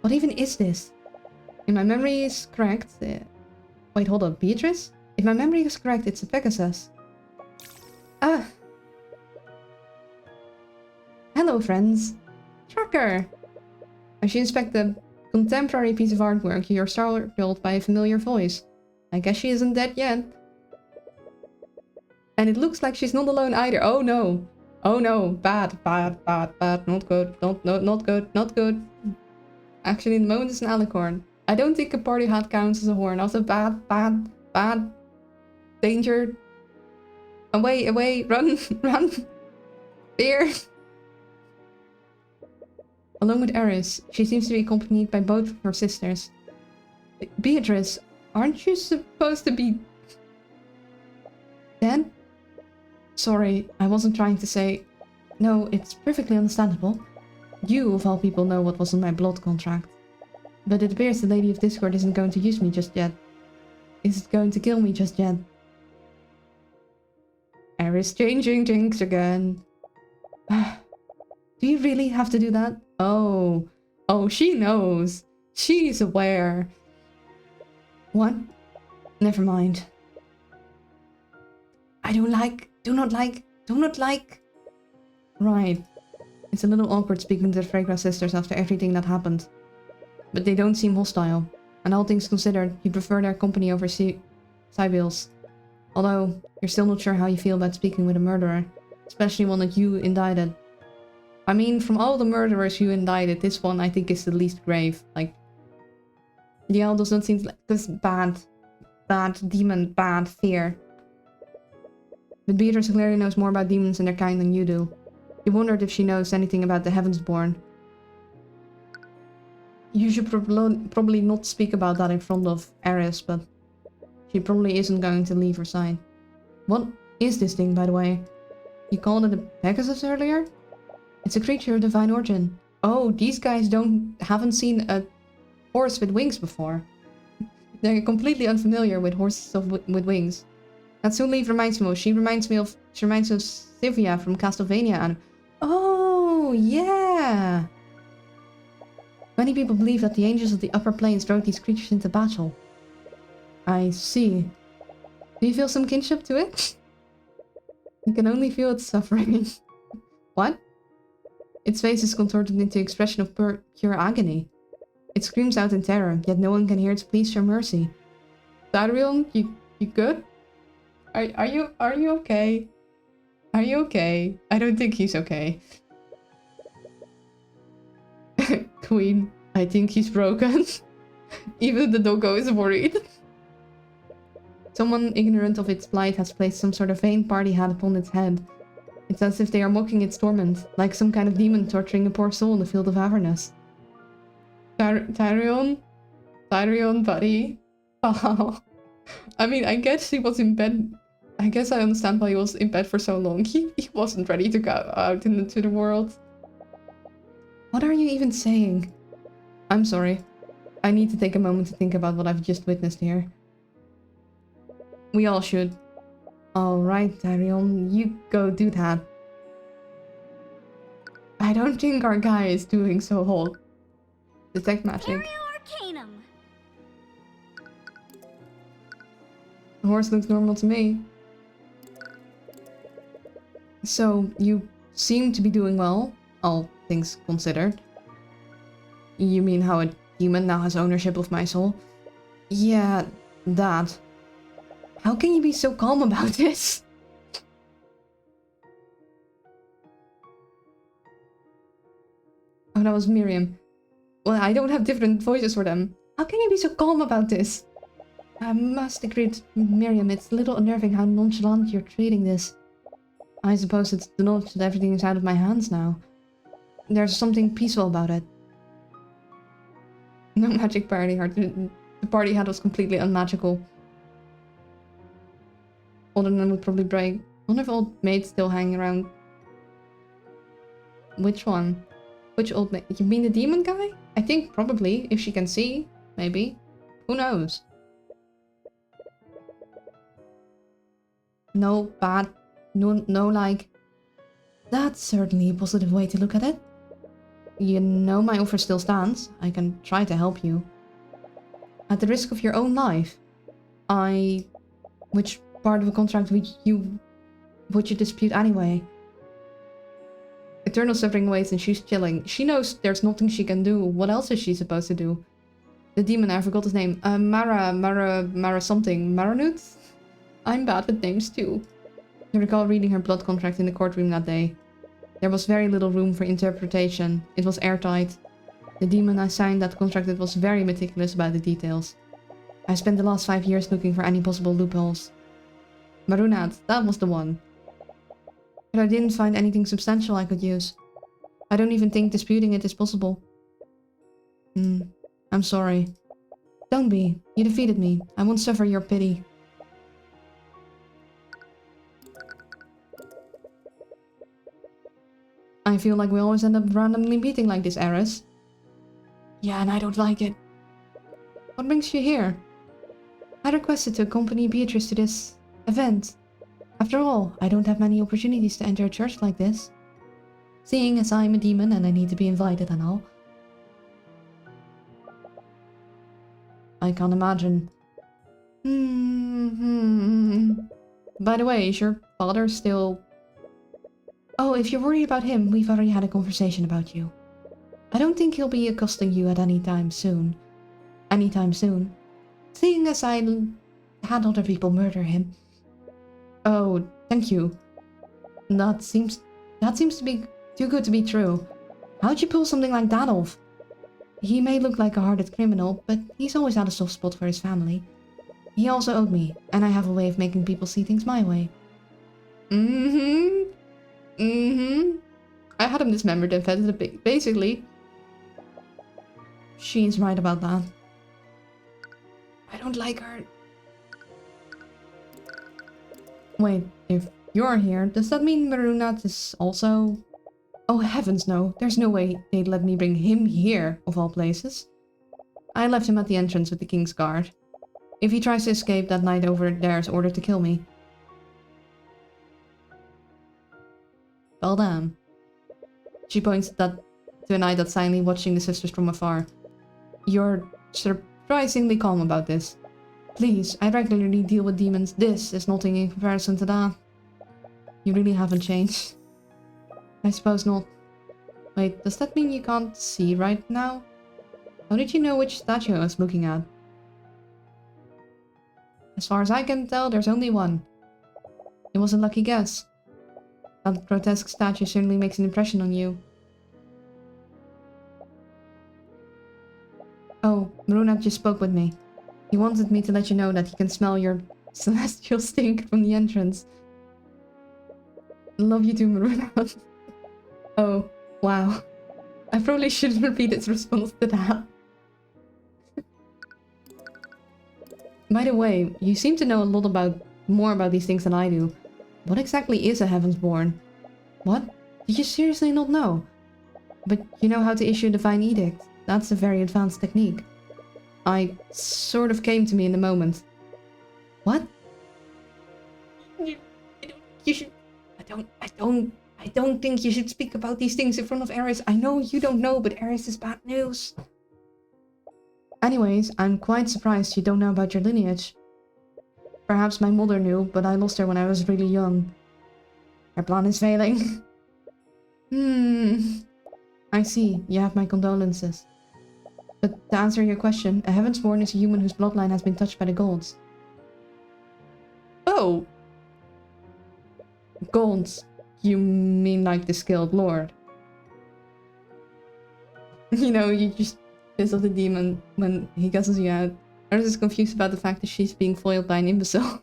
What even is this? If my memory is correct... wait, hold on, Beatrice? If my memory is correct, it's a Pegasus. Ah! Hello, friends. Tracker! As you inspect the contemporary piece of artwork, you're startled by a familiar voice. I guess she isn't dead yet. And it looks like she's not alone either. Oh no. Oh no. Bad, bad, bad, bad. Not good. Not good. Not good. Actually, the moment is an alicorn. I don't think a party hat counts as a horn. Also bad, bad, bad. Danger. Away, away. Run, run. Fear. Along with Eris, she seems to be accompanied by both of her sisters. Beatrice, aren't you supposed to be... dead? Sorry, I wasn't trying to say... No, it's perfectly understandable. You, of all people, know what was in my blood contract. But it appears the Lady of Discord isn't going to use me just yet. Isn't going to kill me just yet. Eris changing jinx again. Do you really have to do that? Oh. Oh, she knows. She's aware. What? Never mind. I do not like. Right. It's a little awkward speaking to the Fragrance sisters after everything that happened. But they don't seem hostile. And all things considered, you prefer their company over Sybil's. Although, you're still not sure how you feel about speaking with a murderer. Especially one that you indicted. I mean, from all the murderers you indicted, this one I think is the least grave. Like, the owl does not seem like this bad demon, bad fear. But Beatrice clearly knows more about demons and their kind than you do. You wondered if she knows anything about the Heavensborn. You should probably not speak about that in front of Eris, but she probably isn't going to leave her side. What is this thing, by the way? You called it a Pegasus earlier? It's a creature of divine origin. Oh, these guys haven't seen a horse with wings before. They're completely unfamiliar with horses with wings. That's who Leaf reminds me of. She reminds me of Sylvia from Castlevania and... Oh, yeah! Many people believe that the angels of the upper planes drove these creatures into battle. I see. Do you feel some kinship to it? You can only feel its suffering. What? Its face is contorted into an expression of pure agony. It screams out in terror, yet no one can hear its pleas for mercy. Darion, you good? Are you okay? Are you okay? I don't think he's okay. Queen, I think he's broken. Even the doggo is worried. Someone ignorant of its plight has placed some sort of vain party hat upon its head. It's as if they are mocking its torment, like some kind of demon torturing a poor soul in the field of Avernus. Tyrion? Tyrion, buddy? Oh. I mean, I guess he was in bed. I guess I understand why he was in bed for so long. He wasn't ready to go out into the world. What are you even saying? I'm sorry. I need to take a moment to think about what I've just witnessed here. We all should. Alright, Tyrion, you go do that. I don't think our guy is doing so hot. Detect magic. Arcanum. The horse looks normal to me. So, you seem to be doing well, all things considered. You mean how a demon now has ownership of my soul? Yeah, that. How can you be so calm about this? Oh, that was Miriam. Well, I don't have different voices for them. How can you be so calm about this? I must agree with Miriam, it's a little unnerving how nonchalant you're treating this. I suppose it's the knowledge that everything is out of my hands now. There's something peaceful about it. No magic party hat. The party hat was completely unmagical. Older than would probably break. One of old maids still hanging around. Which one? Which old maid? You mean the demon guy? I think probably, if she can see. Maybe. Who knows? No bad. No like... That's certainly a positive way to look at it. You know my offer still stands. I can try to help you. At the risk of your own life. Which part of a contract would you dispute anyway? Eternal suffering waits and she's chilling. She knows there's nothing she can do. What else is she supposed to do? The demon, I forgot his name. Mara something. Maranut? I'm bad with names too. I recall reading her blood contract in the courtroom that day. There was very little room for interpretation. It was airtight. The demon I signed that contract with was very meticulous about the details. I spent the last 5 years looking for any possible loopholes. Marunat, that was the one. But I didn't find anything substantial I could use. I don't even think disputing it is possible. I'm sorry. Don't be. You defeated me. I won't suffer your pity. I feel like we always end up randomly meeting like this, Eris. Yeah, and I don't like it. What brings you here? I requested to accompany Beatrice to this event. After all, I don't have many opportunities to enter a church like this. Seeing as I'm a demon and I need to be invited and all. I can't imagine. By the way, is your father still... Oh, if you're worried about him, we've already had a conversation about you. I don't think he'll be accosting you at any time soon. Seeing as I had other people murder him. Oh, thank you. That seems to be too good to be true. How'd you pull something like that off? He may look like a hardened criminal, but he's always had a soft spot for his family. He also owed me, and I have a way of making people see things my way. I had him dismembered and fed it a basically. She's right about that. I don't like her. Wait, if you're here, does that mean Marunat is also... Oh heavens no, there's no way they'd let me bring him here, of all places. I left him at the entrance with the King's Guard. If he tries to escape, that knight over there is ordered to kill me. Well damn. She points to a knight that's silently watching the sisters from afar. You're surprisingly calm about this. Please, I regularly deal with demons. This is nothing in comparison to that. You really haven't changed. I suppose not. Wait, does that mean you can't see right now? How did you know which statue I was looking at? As far as I can tell, there's only one. It was a lucky guess. That grotesque statue certainly makes an impression on you. Oh, Marunat just spoke with me. He wanted me to let you know that he can smell your celestial stink from the entrance. Love you too, Marunat. Oh, wow. I probably shouldn't repeat its response to that. By the way, you seem to know a lot more about these things than I do. What exactly is a Heavensborn? What? Did you seriously not know? But you know how to issue a divine edict. That's a very advanced technique. I sort of came to me in the moment. What? I don't think you should speak about these things in front of Eris. I know you don't know, but Eris is bad news. Anyways, I'm quite surprised you don't know about your lineage. Perhaps my mother knew, but I lost her when I was really young. Her plan is failing. I see. You have my condolences. But to answer your question, a Heavensborn is a human whose bloodline has been touched by the gods. Oh! Gods? You mean like the skilled lord? You know, you just piss off the demon when he cusses you out. Iris is confused about the fact that she's being foiled by an imbecile.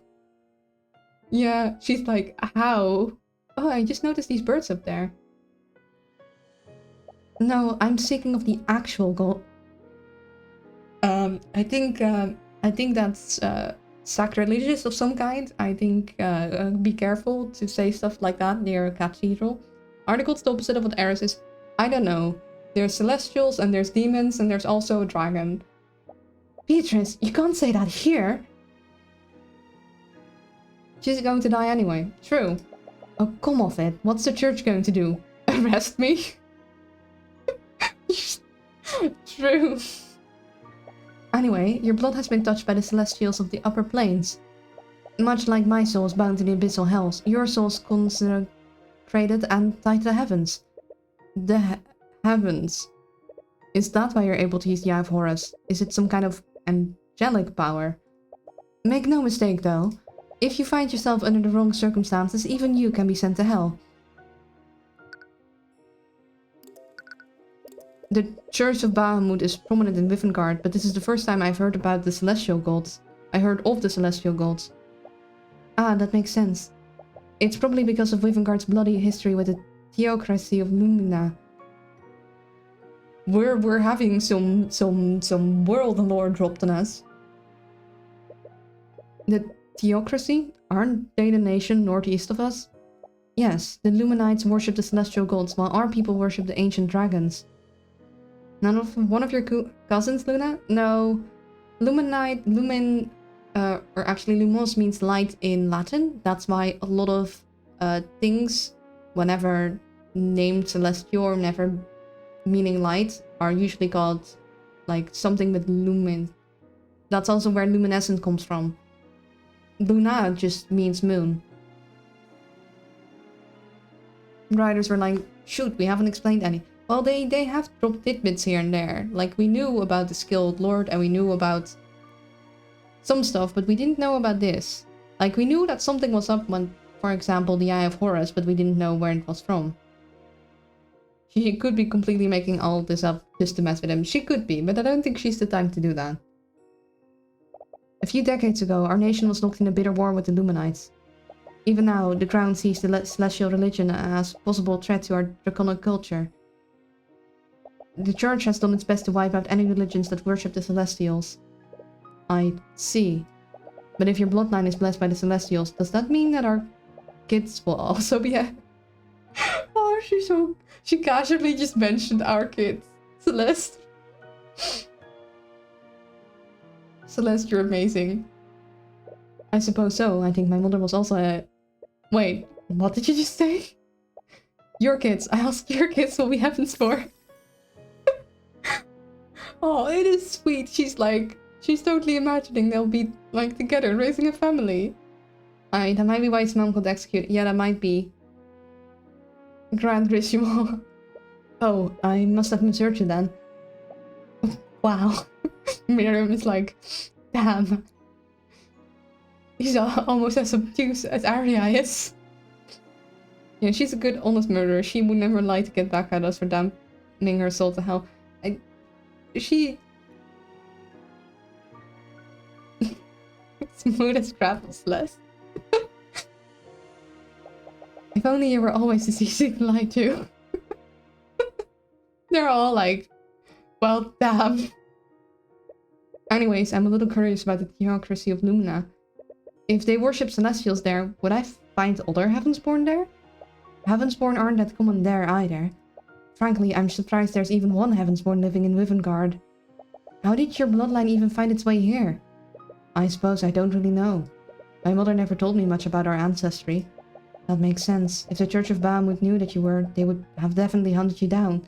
Yeah, she's like, how? Oh, I just noticed these birds up there. No, I'm speaking of the actual goal. I think that's sacrilegious of some kind. I think be careful to say stuff like that near a cathedral. Article's the opposite of what Eris is. I don't know. There's celestials and there's demons and there's also a dragon. Beatrice, you can't say that here. She's going to die anyway. True. Oh, come off it. What's the church going to do? Arrest me? True. Anyway, your blood has been touched by the celestials of the upper planes. Much like my soul is bound to the abyssal hells, your soul is consecrated and tied to the heavens. The heavens. Is that why you're able to use the Eye of Horus? Is it some kind of angelic power? Make no mistake though, if you find yourself under the wrong circumstances, even you can be sent to hell. The Church of Bahamut is prominent in Wivengard, but this is the first time I've heard about the Celestial Gods. I heard of the Celestial Gods. Ah, that makes sense. It's probably because of Wivengard's bloody history with the theocracy of Lumina. We're having some world lore dropped on us. The theocracy? Aren't they the nation northeast of us? Yes, the Luminites worship the celestial gods, while our people worship the ancient dragons. One of your cousins, Luna? No. Luminite, or actually Lumos means light in Latin. That's why a lot of things, whenever named celestial or never meaning light, are usually called like something with lumin. That's also where luminescent comes from. Luna just means moon. Writers were like, shoot, we haven't explained any. Well, they have dropped tidbits here and there. Like, we knew about the Skilled Lord and we knew about some stuff, but we didn't know about this. Like, we knew that something was up when, for example, the Eye of Horus, but we didn't know where it was from. She could be completely making all of this up just to mess with him. She could be, but I don't think she's the type to do that. A few decades ago, our nation was locked in a bitter war with the Luminites. Even now, the Crown sees the celestial religion as a possible threat to our draconic culture. The Church has done its best to wipe out any religions that worship the Celestials. I see. But if your bloodline is blessed by the Celestials, does that mean that our kids will also be Oh, she casually just mentioned our kids. Celeste. Celeste, you're amazing. I suppose so. I think my mother was also a... Wait, what did you just say? Your kids. I asked your kids what we happens for. Oh, it is sweet. She's totally imagining they'll be, like, together, raising a family. That might be why his mom got executed. Yeah, that might be. Grand Griswold. Oh, I must have misheard you then. Wow. Miriam is like, damn. He's almost as obtuse as Arya is. Yeah, she's a good, honest murderer. She would never lie to get back at us for damning her soul to hell. She... Smooth as gravel's less. If only you were always as easy to lie to. They're all like, well, damn. Anyways, I'm a little curious about the theocracy of Lumina. If they worship Celestials there, would I find other Heavensborn there? Heavensborn aren't that common there either. Frankly, I'm surprised there's even one Heavensborn living in Wivengard. How did your bloodline even find its way here? I suppose I don't really know. My mother never told me much about our ancestry. That makes sense. If the Church of Bahamut knew that you were, they would have definitely hunted you down.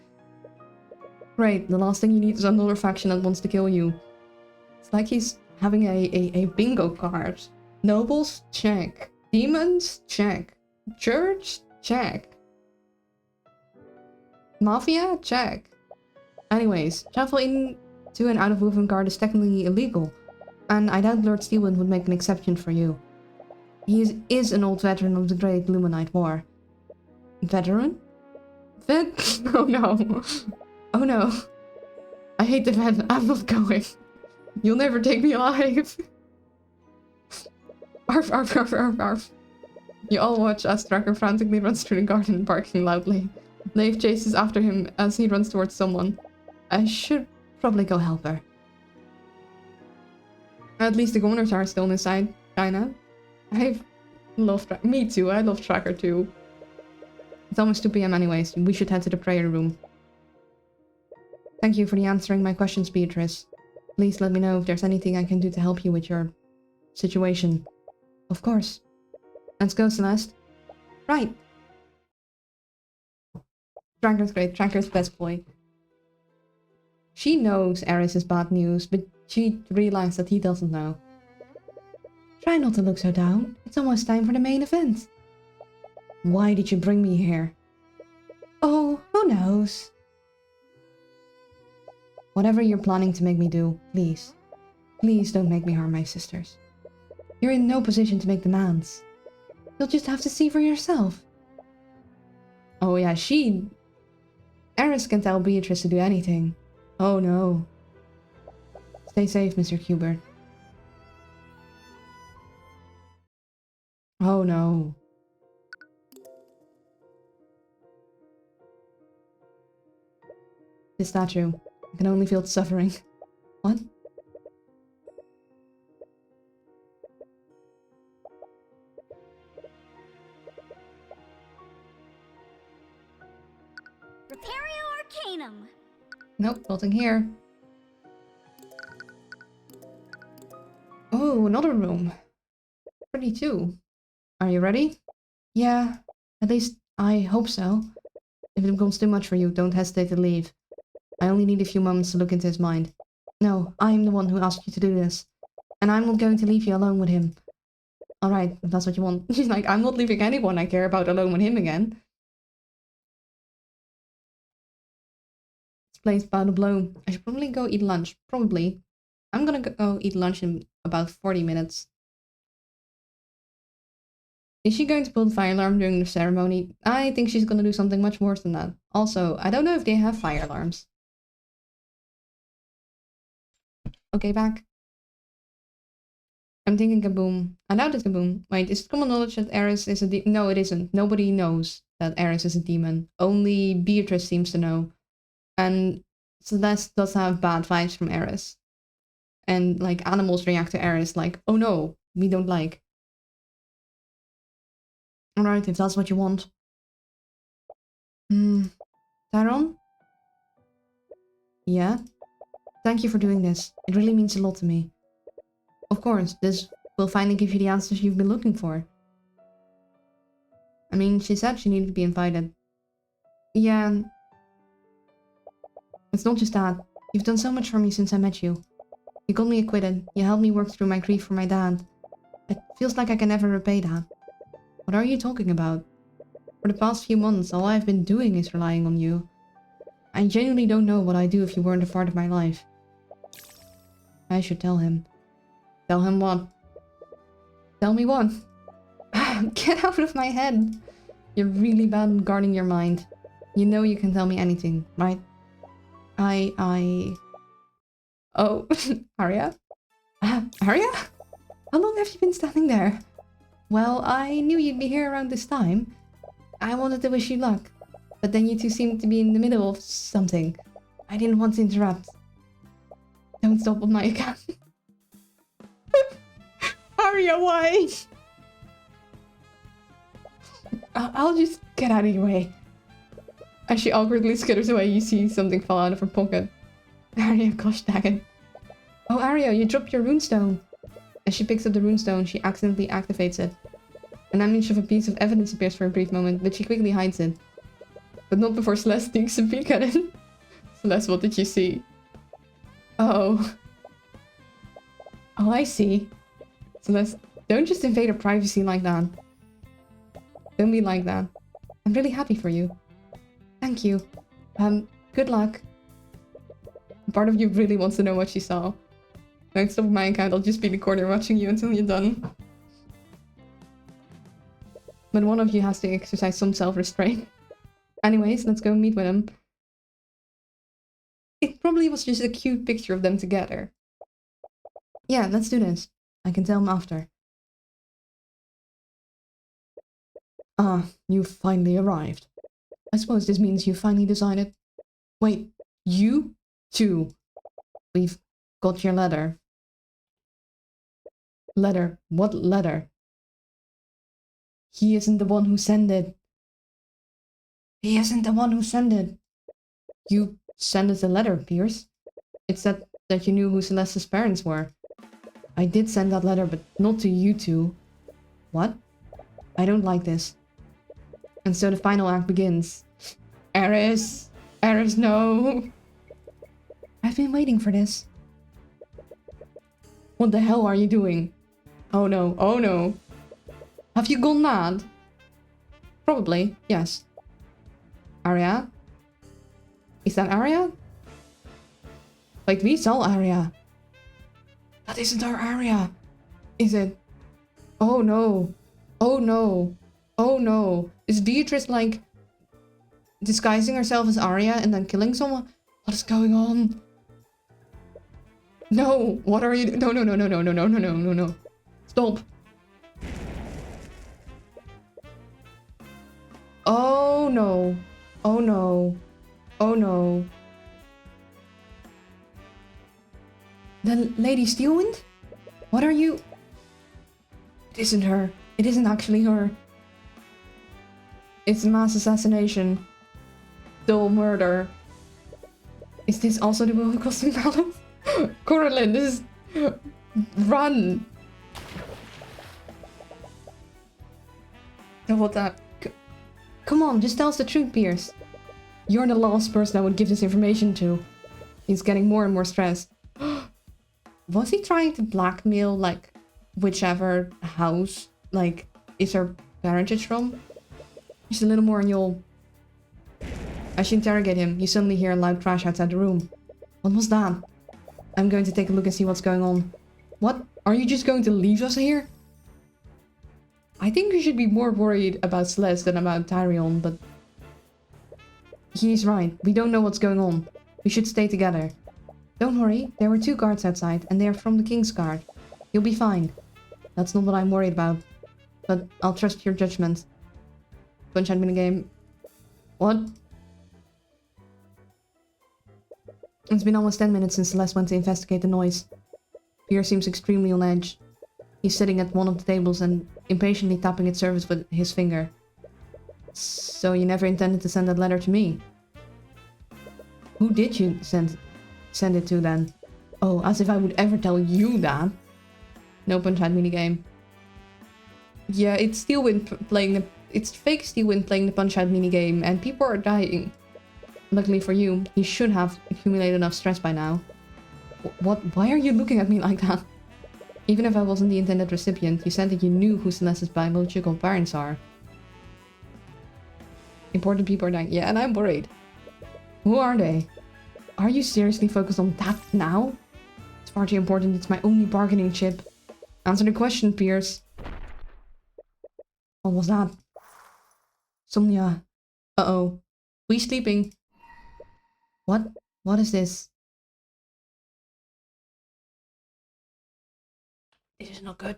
Great, the last thing you need is another faction that wants to kill you. It's like he's having a bingo card. Nobles? Check. Demons? Check. Church? Check. Mafia? Check. Anyways, travel into and out of Wivengard is technically illegal, and I doubt Lord Steelwind would make an exception for you. He is an old veteran of the Great Luminite War. Veteran? Oh no. Oh no. I hate the vet. I'm not going. You'll never take me alive. Arf, arf, arf, arf, arf. You all watch as Tracker frantically runs through the garden, barking loudly. Leif chases after him as he runs towards someone. I should probably go help her. At least the governors are still inside China. I love me too, I love Tracker too. It's almost 2 PM anyways, we should head to the prayer room. Thank you for answering my questions, Beatrice. Please let me know if there's anything I can do to help you with your situation. Of course. Let's go, Celeste. Right. Tracker's great. Tracker's best boy. She knows Eris is bad news, but she realized that he doesn't know. Try not to look so down. It's almost time for the main event. Why did you bring me here? Oh, who knows? Whatever you're planning to make me do, please. Please don't make me harm my sisters. You're in no position to make demands. You'll just have to see for yourself. Oh yeah, Eris can tell Beatrice to do anything. Oh no. Stay safe, Mr. Hubert. Oh no. This statue. I can only feel its suffering. What? Repario Arcanum. Nope, nothing here. Oh, another room. Pretty too. Are you ready? Yeah, at least I hope so. If it becomes too much for you, don't hesitate to leave. I only need a few moments to look into his mind. No, I'm the one who asked you to do this. And I'm not going to leave you alone with him. Alright, if that's what you want. She's like, I'm not leaving anyone I care about alone with him again. This place about to blow. I should probably go eat lunch. Probably. I'm gonna go eat lunch in about 40 minutes. Is she going to pull the fire alarm during the ceremony? I think she's gonna do something much worse than that. Also, I don't know if they have fire alarms. Okay, back. I'm thinking Kaboom. I doubt it's Kaboom. Wait, is it common knowledge that Eris is a demon? No, it isn't. Nobody knows that Eris is a demon. Only Beatrice seems to know. And Celeste does have bad vibes from Eris. And, like, animals react to Eris like, oh no, we don't like. Alright, if that's what you want. Tyrone? Yeah? Thank you for doing this. It really means a lot to me. Of course, this will finally give you the answers you've been looking for. I mean, she said she needed to be invited. Yeah. It's not just that. You've done so much for me since I met you. You got me acquitted. You helped me work through my grief for my dad. It feels like I can never repay that. What are you talking about? For the past few months, all I've been doing is relying on you. I genuinely don't know what I'd do if you weren't a part of my life. I should tell him. Tell him what? Tell me what? Get out of my head! You're really bad at guarding your mind. You know you can tell me anything, right? Oh, Arya? Arya? How long have you been standing there? Well, I knew you'd be here around this time. I wanted to wish you luck, but then you two seemed to be in the middle of something. I didn't want to interrupt. Don't stop on my account. Arya, why? I'll just get out of your way. As she awkwardly skitters away, you see something fall out of her pocket. Arya, gosh dang it. Oh, Arya, you dropped your runestone. As she picks up the runestone, she accidentally activates it. An image of a piece of evidence appears for a brief moment, but she quickly hides it. But not before Celeste takes a peek at it. Celeste, what did you see? Oh. Oh, I see. Celeste, don't just invade her privacy like that. Don't be like that. I'm really happy for you. Thank you. Good luck. Part of you really wants to know what she saw. Don't stop my account, I'll just be in the corner watching you until you're done. But one of you has to exercise some self-restraint. Anyways, let's go meet with him. It probably was just a cute picture of them together. Yeah, let's do this. I can tell him after. Ah, you finally arrived. I suppose this means you finally decided. Wait, you? Too. We've got your letter. Letter? What letter? He isn't the one who sent it. He isn't the one who sent it. You sent us a letter, Pierce. It said that you knew who Celeste's parents were. I did send that letter, but not to you two. What? I don't like this. And so the final act begins. Eris! Eris, no! I've been waiting for this. What the hell are you doing? Oh no, oh no. Have you gone mad? Probably, yes. Arya? Is that Arya? Wait, we saw Arya. That isn't our Arya. Is it? Oh no. Oh no. Oh no. Is Beatrice like disguising herself as Arya and then killing someone? What is going on? No. What are you doing? No, no, no, no, no, no, no, no, no, no, no. Stop. Oh no. Oh no. Oh no. The Lady Steelwind? What are you? It isn't her. It isn't actually her. It's mass assassination. Double murder. Is this also the will costing balance? Coraline, this is... Run! Double tap. Come on, just tell us the truth, Pierce. You're the last person I would give this information to. He's getting more and more stressed. Was he trying to blackmail, like, whichever house, like, is her parentage from? Just a little more and you'll... As you interrogate him, you suddenly hear a loud crash outside the room. What was that? I'm going to take a look and see what's going on. What? Are you just going to leave us here? I think you should be more worried about Celeste than about Tyrion, but... He's right. We don't know what's going on. We should stay together. Don't worry, there were 2 guards outside, and they are from the King's Guard. You'll be fine. That's not what I'm worried about. But I'll trust your judgment. Punch out minigame. What? It's been almost 10 minutes since Celeste went to investigate the noise. Pierre seems extremely on edge. He's sitting at one of the tables and impatiently tapping its surface with his finger. So you never intended to send that letter to me? Who did you send it to then? Oh, as if I would ever tell you that. No punch out minigame. Yeah, it's Steelwind playing the... It's fake Steelwind playing the punch out minigame and people are dying. Luckily for you, he should have accumulated enough stress by now. What? Why are you looking at me like that? Even if I wasn't the intended recipient, you said that you knew who Celeste's biological parents are. Important people are dying. Yeah, and I'm worried. Who are they? Are you seriously focused on that now? It's far too important. It's my only bargaining chip. Answer the question, Pierce. What was that? Somnia. Uh-oh. We sleeping. What? What is this? This is not good.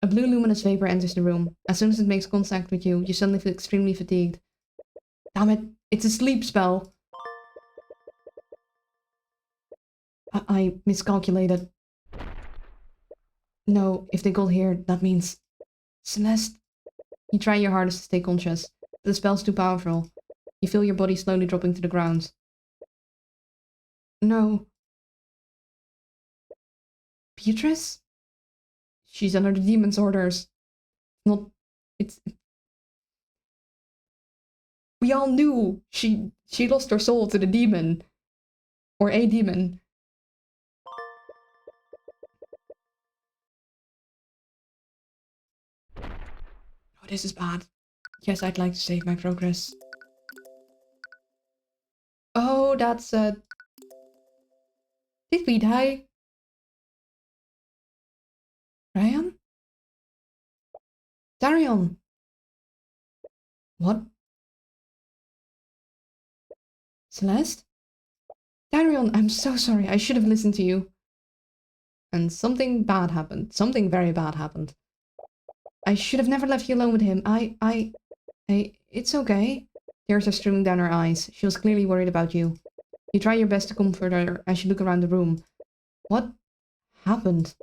A blue luminous vapor enters the room. As soon as it makes contact with you, you suddenly feel extremely fatigued. Damn it, it's a sleep spell. I miscalculated. No, if they got here, that means... Celeste. You try your hardest to stay conscious, but the spell's too powerful. You feel your body slowly dropping to the ground. No. Beatrice? She's under the demon's orders. Not... It's... We all knew she lost her soul to the demon. Or a demon. Oh, this is bad. Yes, I'd like to save my progress. Oh, that's Did we die? Ryan? Darion? What? Celeste? Darion, I'm so sorry. I should have listened to you. And something bad happened. Something very bad happened. I should have never left you alone with him. It's okay. Tears are streaming down her eyes. She was clearly worried about you. You try your best to comfort her as you look around the room. What happened?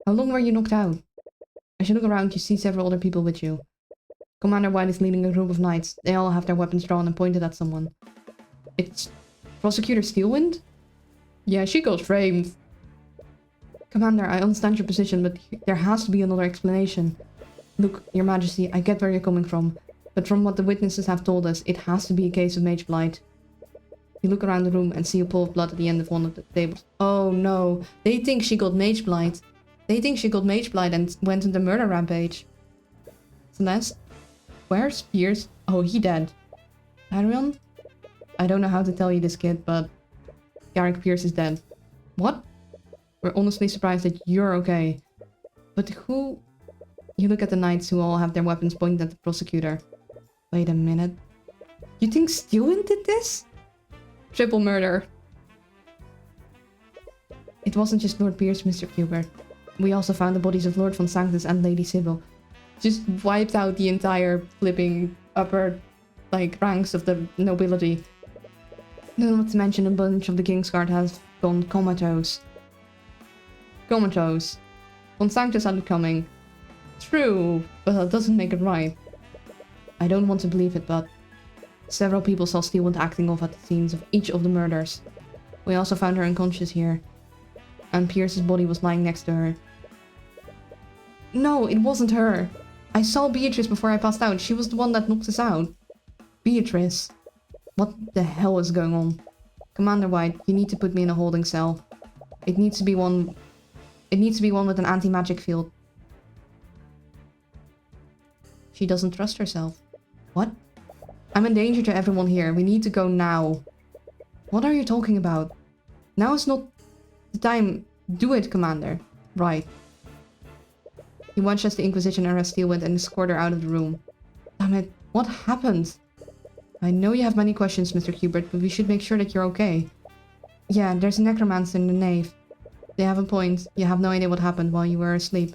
How long were you knocked out? As you look around, you see several other people with you. Commander White is leading a group of knights. They all have their weapons drawn and pointed at someone. It's Prosecutor Steelwind? Yeah, she got framed. Commander, I understand your position, but there has to be another explanation. Look, Your Majesty, I get where you're coming from, but from what the witnesses have told us, it has to be a case of mage blight. You look around the room and see a pool of blood at the end of one of the tables. Oh no, they think she got mage blight. They think she got mage blight and went on the murder rampage. Celeste? Where's Pierce? Oh, he dead. Arion? I don't know how to tell you this, kid, but Garrick Pierce is dead. What? We're honestly surprised that you're okay. But who... You look at the knights who all have their weapons pointed at the prosecutor. Wait a minute. You think Steelwind did this? Triple murder. It wasn't just Lord Pierce, Mr. Hubert. We also found the bodies of Lord von Sanctus and Lady Sybil. Just wiped out the entire flipping upper, like, ranks of the nobility. Not to mention a bunch of the Kingsguard has gone comatose. Comatose. Von Sanctus had it coming. True, but that doesn't make it right. I don't want to believe it, but several people saw Steelwind acting off at the scenes of each of the murders. We also found her unconscious here. And Pierce's body was lying next to her. No, it wasn't her. I saw Beatrice before I passed out. She was the one that knocked us out. Beatrice. What the hell is going on? Commander White, you need to put me in a holding cell. It needs to be one with an anti-magic field. She doesn't trust herself. What? I'm in danger to everyone here. We need to go now. What are you talking about? Now is not the time. Do it, Commander. Right. He watched as the Inquisition arrest Steelwind and escort her out of the room. Damn it. What happened? I know you have many questions, Mr. Hubert, but we should make sure that you're okay. Yeah, there's a necromancer in the nave. They have a point. You have no idea what happened while you were asleep.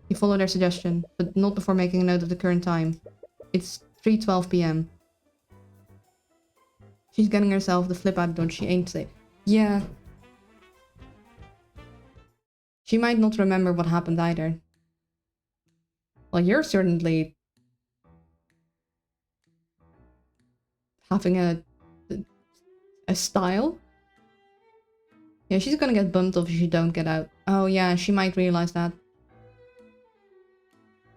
You follow their suggestion, but not before making a note of the current time. It's 3:12 p.m. She's getting herself the flip out, don't she? Ain't she? Yeah. She might not remember what happened either. Well, you're certainly having a style. Yeah, she's gonna get bumped off if you don't get out. Oh yeah, she might realize that.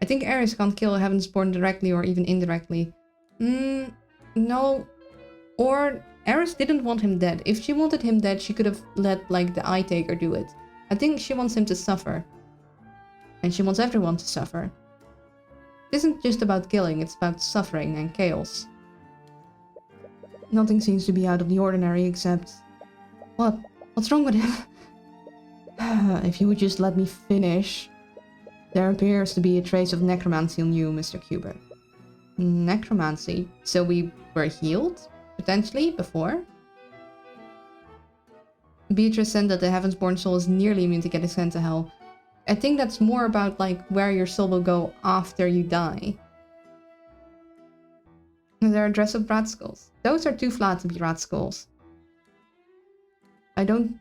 I think Eris can't kill Heavensborn directly or even indirectly. No. Or Eris didn't want him dead. If she wanted him dead, she could have let, like, the Eye Taker do it. I think she wants him to suffer. And she wants everyone to suffer. It isn't just about killing, it's about suffering and chaos. Nothing seems to be out of the ordinary except... What? What's wrong with him? If you would just let me finish. There appears to be a trace of necromancy on you, Mr. Hubert. Necromancy? So we were healed? Potentially? Before? Beatrice said that the Heavensborn soul is nearly immune to getting sent to hell. I think that's more about, like, where your soul will go after you die. And there are dress-up rat skulls. Those are too flat to be rat skulls. I don't...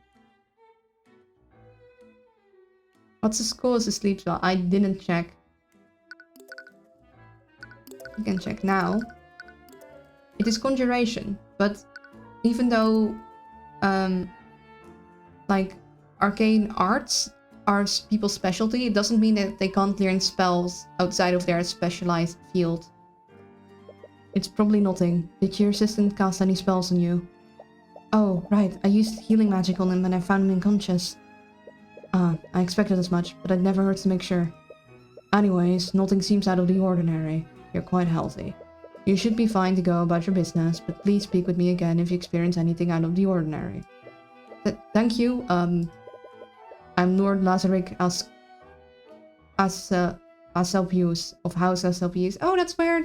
What's a skull as a sleep spell? I didn't check. You can check now. It is conjuration, but even though, like, arcane arts are people's specialty, it doesn't mean that they can't learn spells outside of their specialized field. It's probably nothing. Did your assistant cast any spells on you? Oh, right. I used healing magic on him and I found him unconscious. Ah, I expected as much, but it never hurts to make sure. Anyways, nothing seems out of the ordinary. You're quite healthy. You should be fine to go about your business, but please speak with me again if you experience anything out of the ordinary. Thank you. I'm Lord Lazaric Aselpius of House Aselpius. Oh, that's where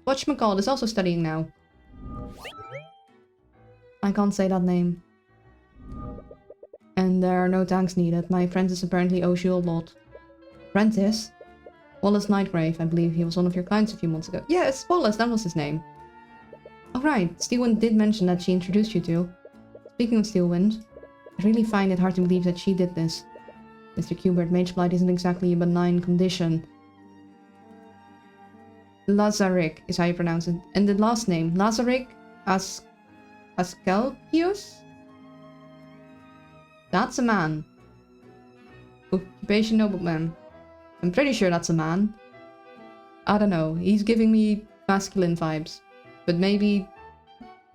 whatchamacallit is also studying now. I can't say that name. And there are no thanks needed. My apprentice apparently owes you a lot. Apprentice? Wallace Nightgrave, I believe he was one of your clients a few months ago. Yes, Wallace, that was his name. Oh right, Steelwind did mention that she introduced you to. Speaking of Steelwind, I really find it hard to believe that she did this. Mr. Kubert, mage blight isn't exactly a benign condition. Lazaric is how you pronounce it. And the last name, Lazaric Asclepius? That's a man. Occupation nobleman. I'm pretty sure that's a man. I don't know, he's giving me masculine vibes. But maybe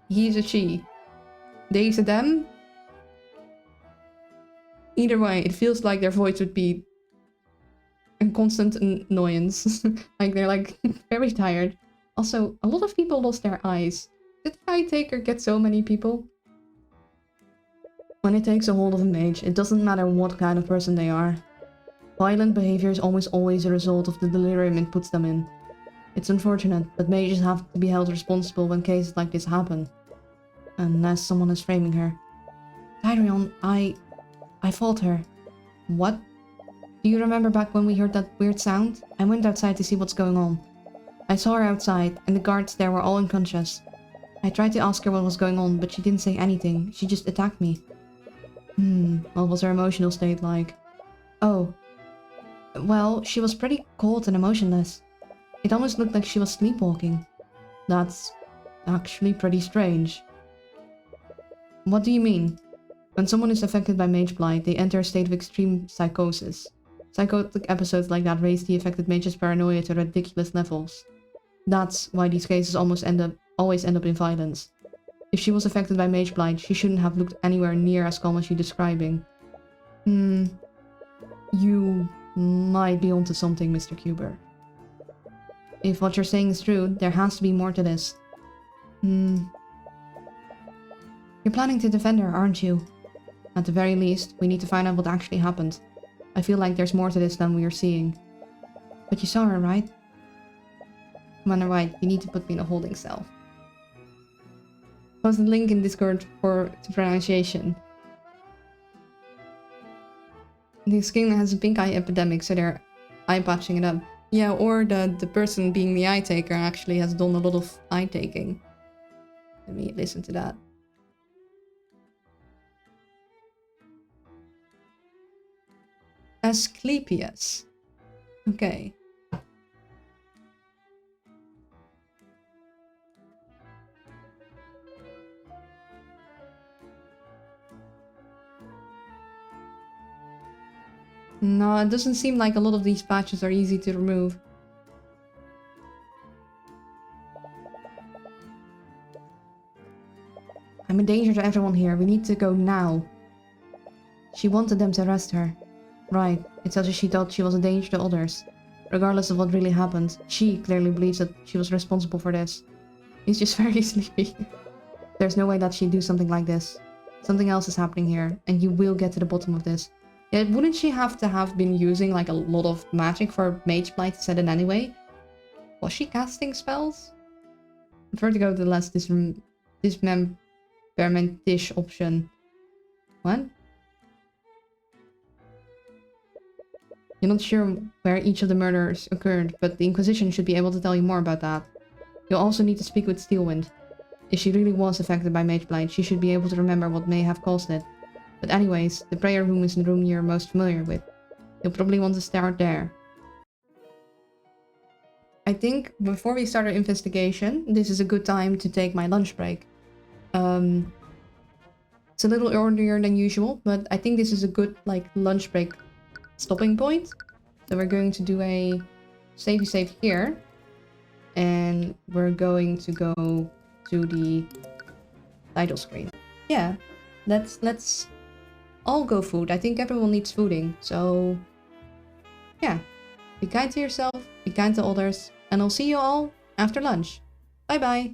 he's a she. They's a them? Either way, it feels like their voice would be a constant annoyance. Like they're like very tired. Also, a lot of people lost their eyes. Did the eye taker get so many people? When it takes a hold of a mage, it doesn't matter what kind of person they are. Violent behavior is almost always a result of the delirium it puts them in. It's unfortunate, but mages have to be held responsible when cases like this happen. Unless someone is framing her. Tyrion, I fought her. What? Do you remember back when we heard that weird sound? I went outside to see what's going on. I saw her outside, and the guards there were all unconscious. I tried to ask her what was going on, but she didn't say anything. She just attacked me. What was her emotional state like? Oh. Well, she was pretty cold and emotionless. It almost looked like she was sleepwalking. That's actually pretty strange. What do you mean? When someone is affected by mage blight, they enter a state of extreme psychosis. Psychotic episodes like that raise the affected mage's paranoia to ridiculous levels. That's why these cases always end up in violence. If she was affected by mage blight, she shouldn't have looked anywhere near as calm as you're describing. You might be onto something, Mr. Kuber. If what you're saying is true, there has to be more to this. You're planning to defend her, aren't you? At the very least, we need to find out what actually happened. I feel like there's more to this than we are seeing. But you saw her, right? Commander White, you need to put me in a holding cell. Post the link in Discord to pronunciation. This king has a pink eye epidemic, so they're eye patching it up. Yeah, or the person being the eye taker actually has done a lot of eye taking. Let me listen to that. Asclepius. Okay. No, it doesn't seem like a lot of these patches are easy to remove. I'm a danger to everyone here. We need to go now. She wanted them to arrest her. Right, it's as if she thought she was a danger to others. Regardless of what really happened, she clearly believes that she was responsible for this. He's just very sleepy. There's no way that she'd do something like this. Something else is happening here, and you will get to the bottom of this. Yeah, wouldn't she have to have been using like a lot of magic for Mage Blight to set it anyway? Was she casting spells? I prefer to go to the less dismemberment-ish option. What? You're not sure where each of the murders occurred, but the Inquisition should be able to tell you more about that. You'll also need to speak with Steelwind. If she really was affected by Mage Blight, she should be able to remember what may have caused it. But anyways, the prayer room is the room you're most familiar with. You'll probably want to start there. I think before we start our investigation, this is a good time to take my lunch break. It's a little earlier than usual, but I think this is a good like lunch break stopping point. So we're going to do a savey save here. And we're going to go to the title screen. Yeah, let's all go food. I think everyone needs fooding. So yeah, be kind to yourself, be kind to others, and I'll see you all after lunch. Bye bye.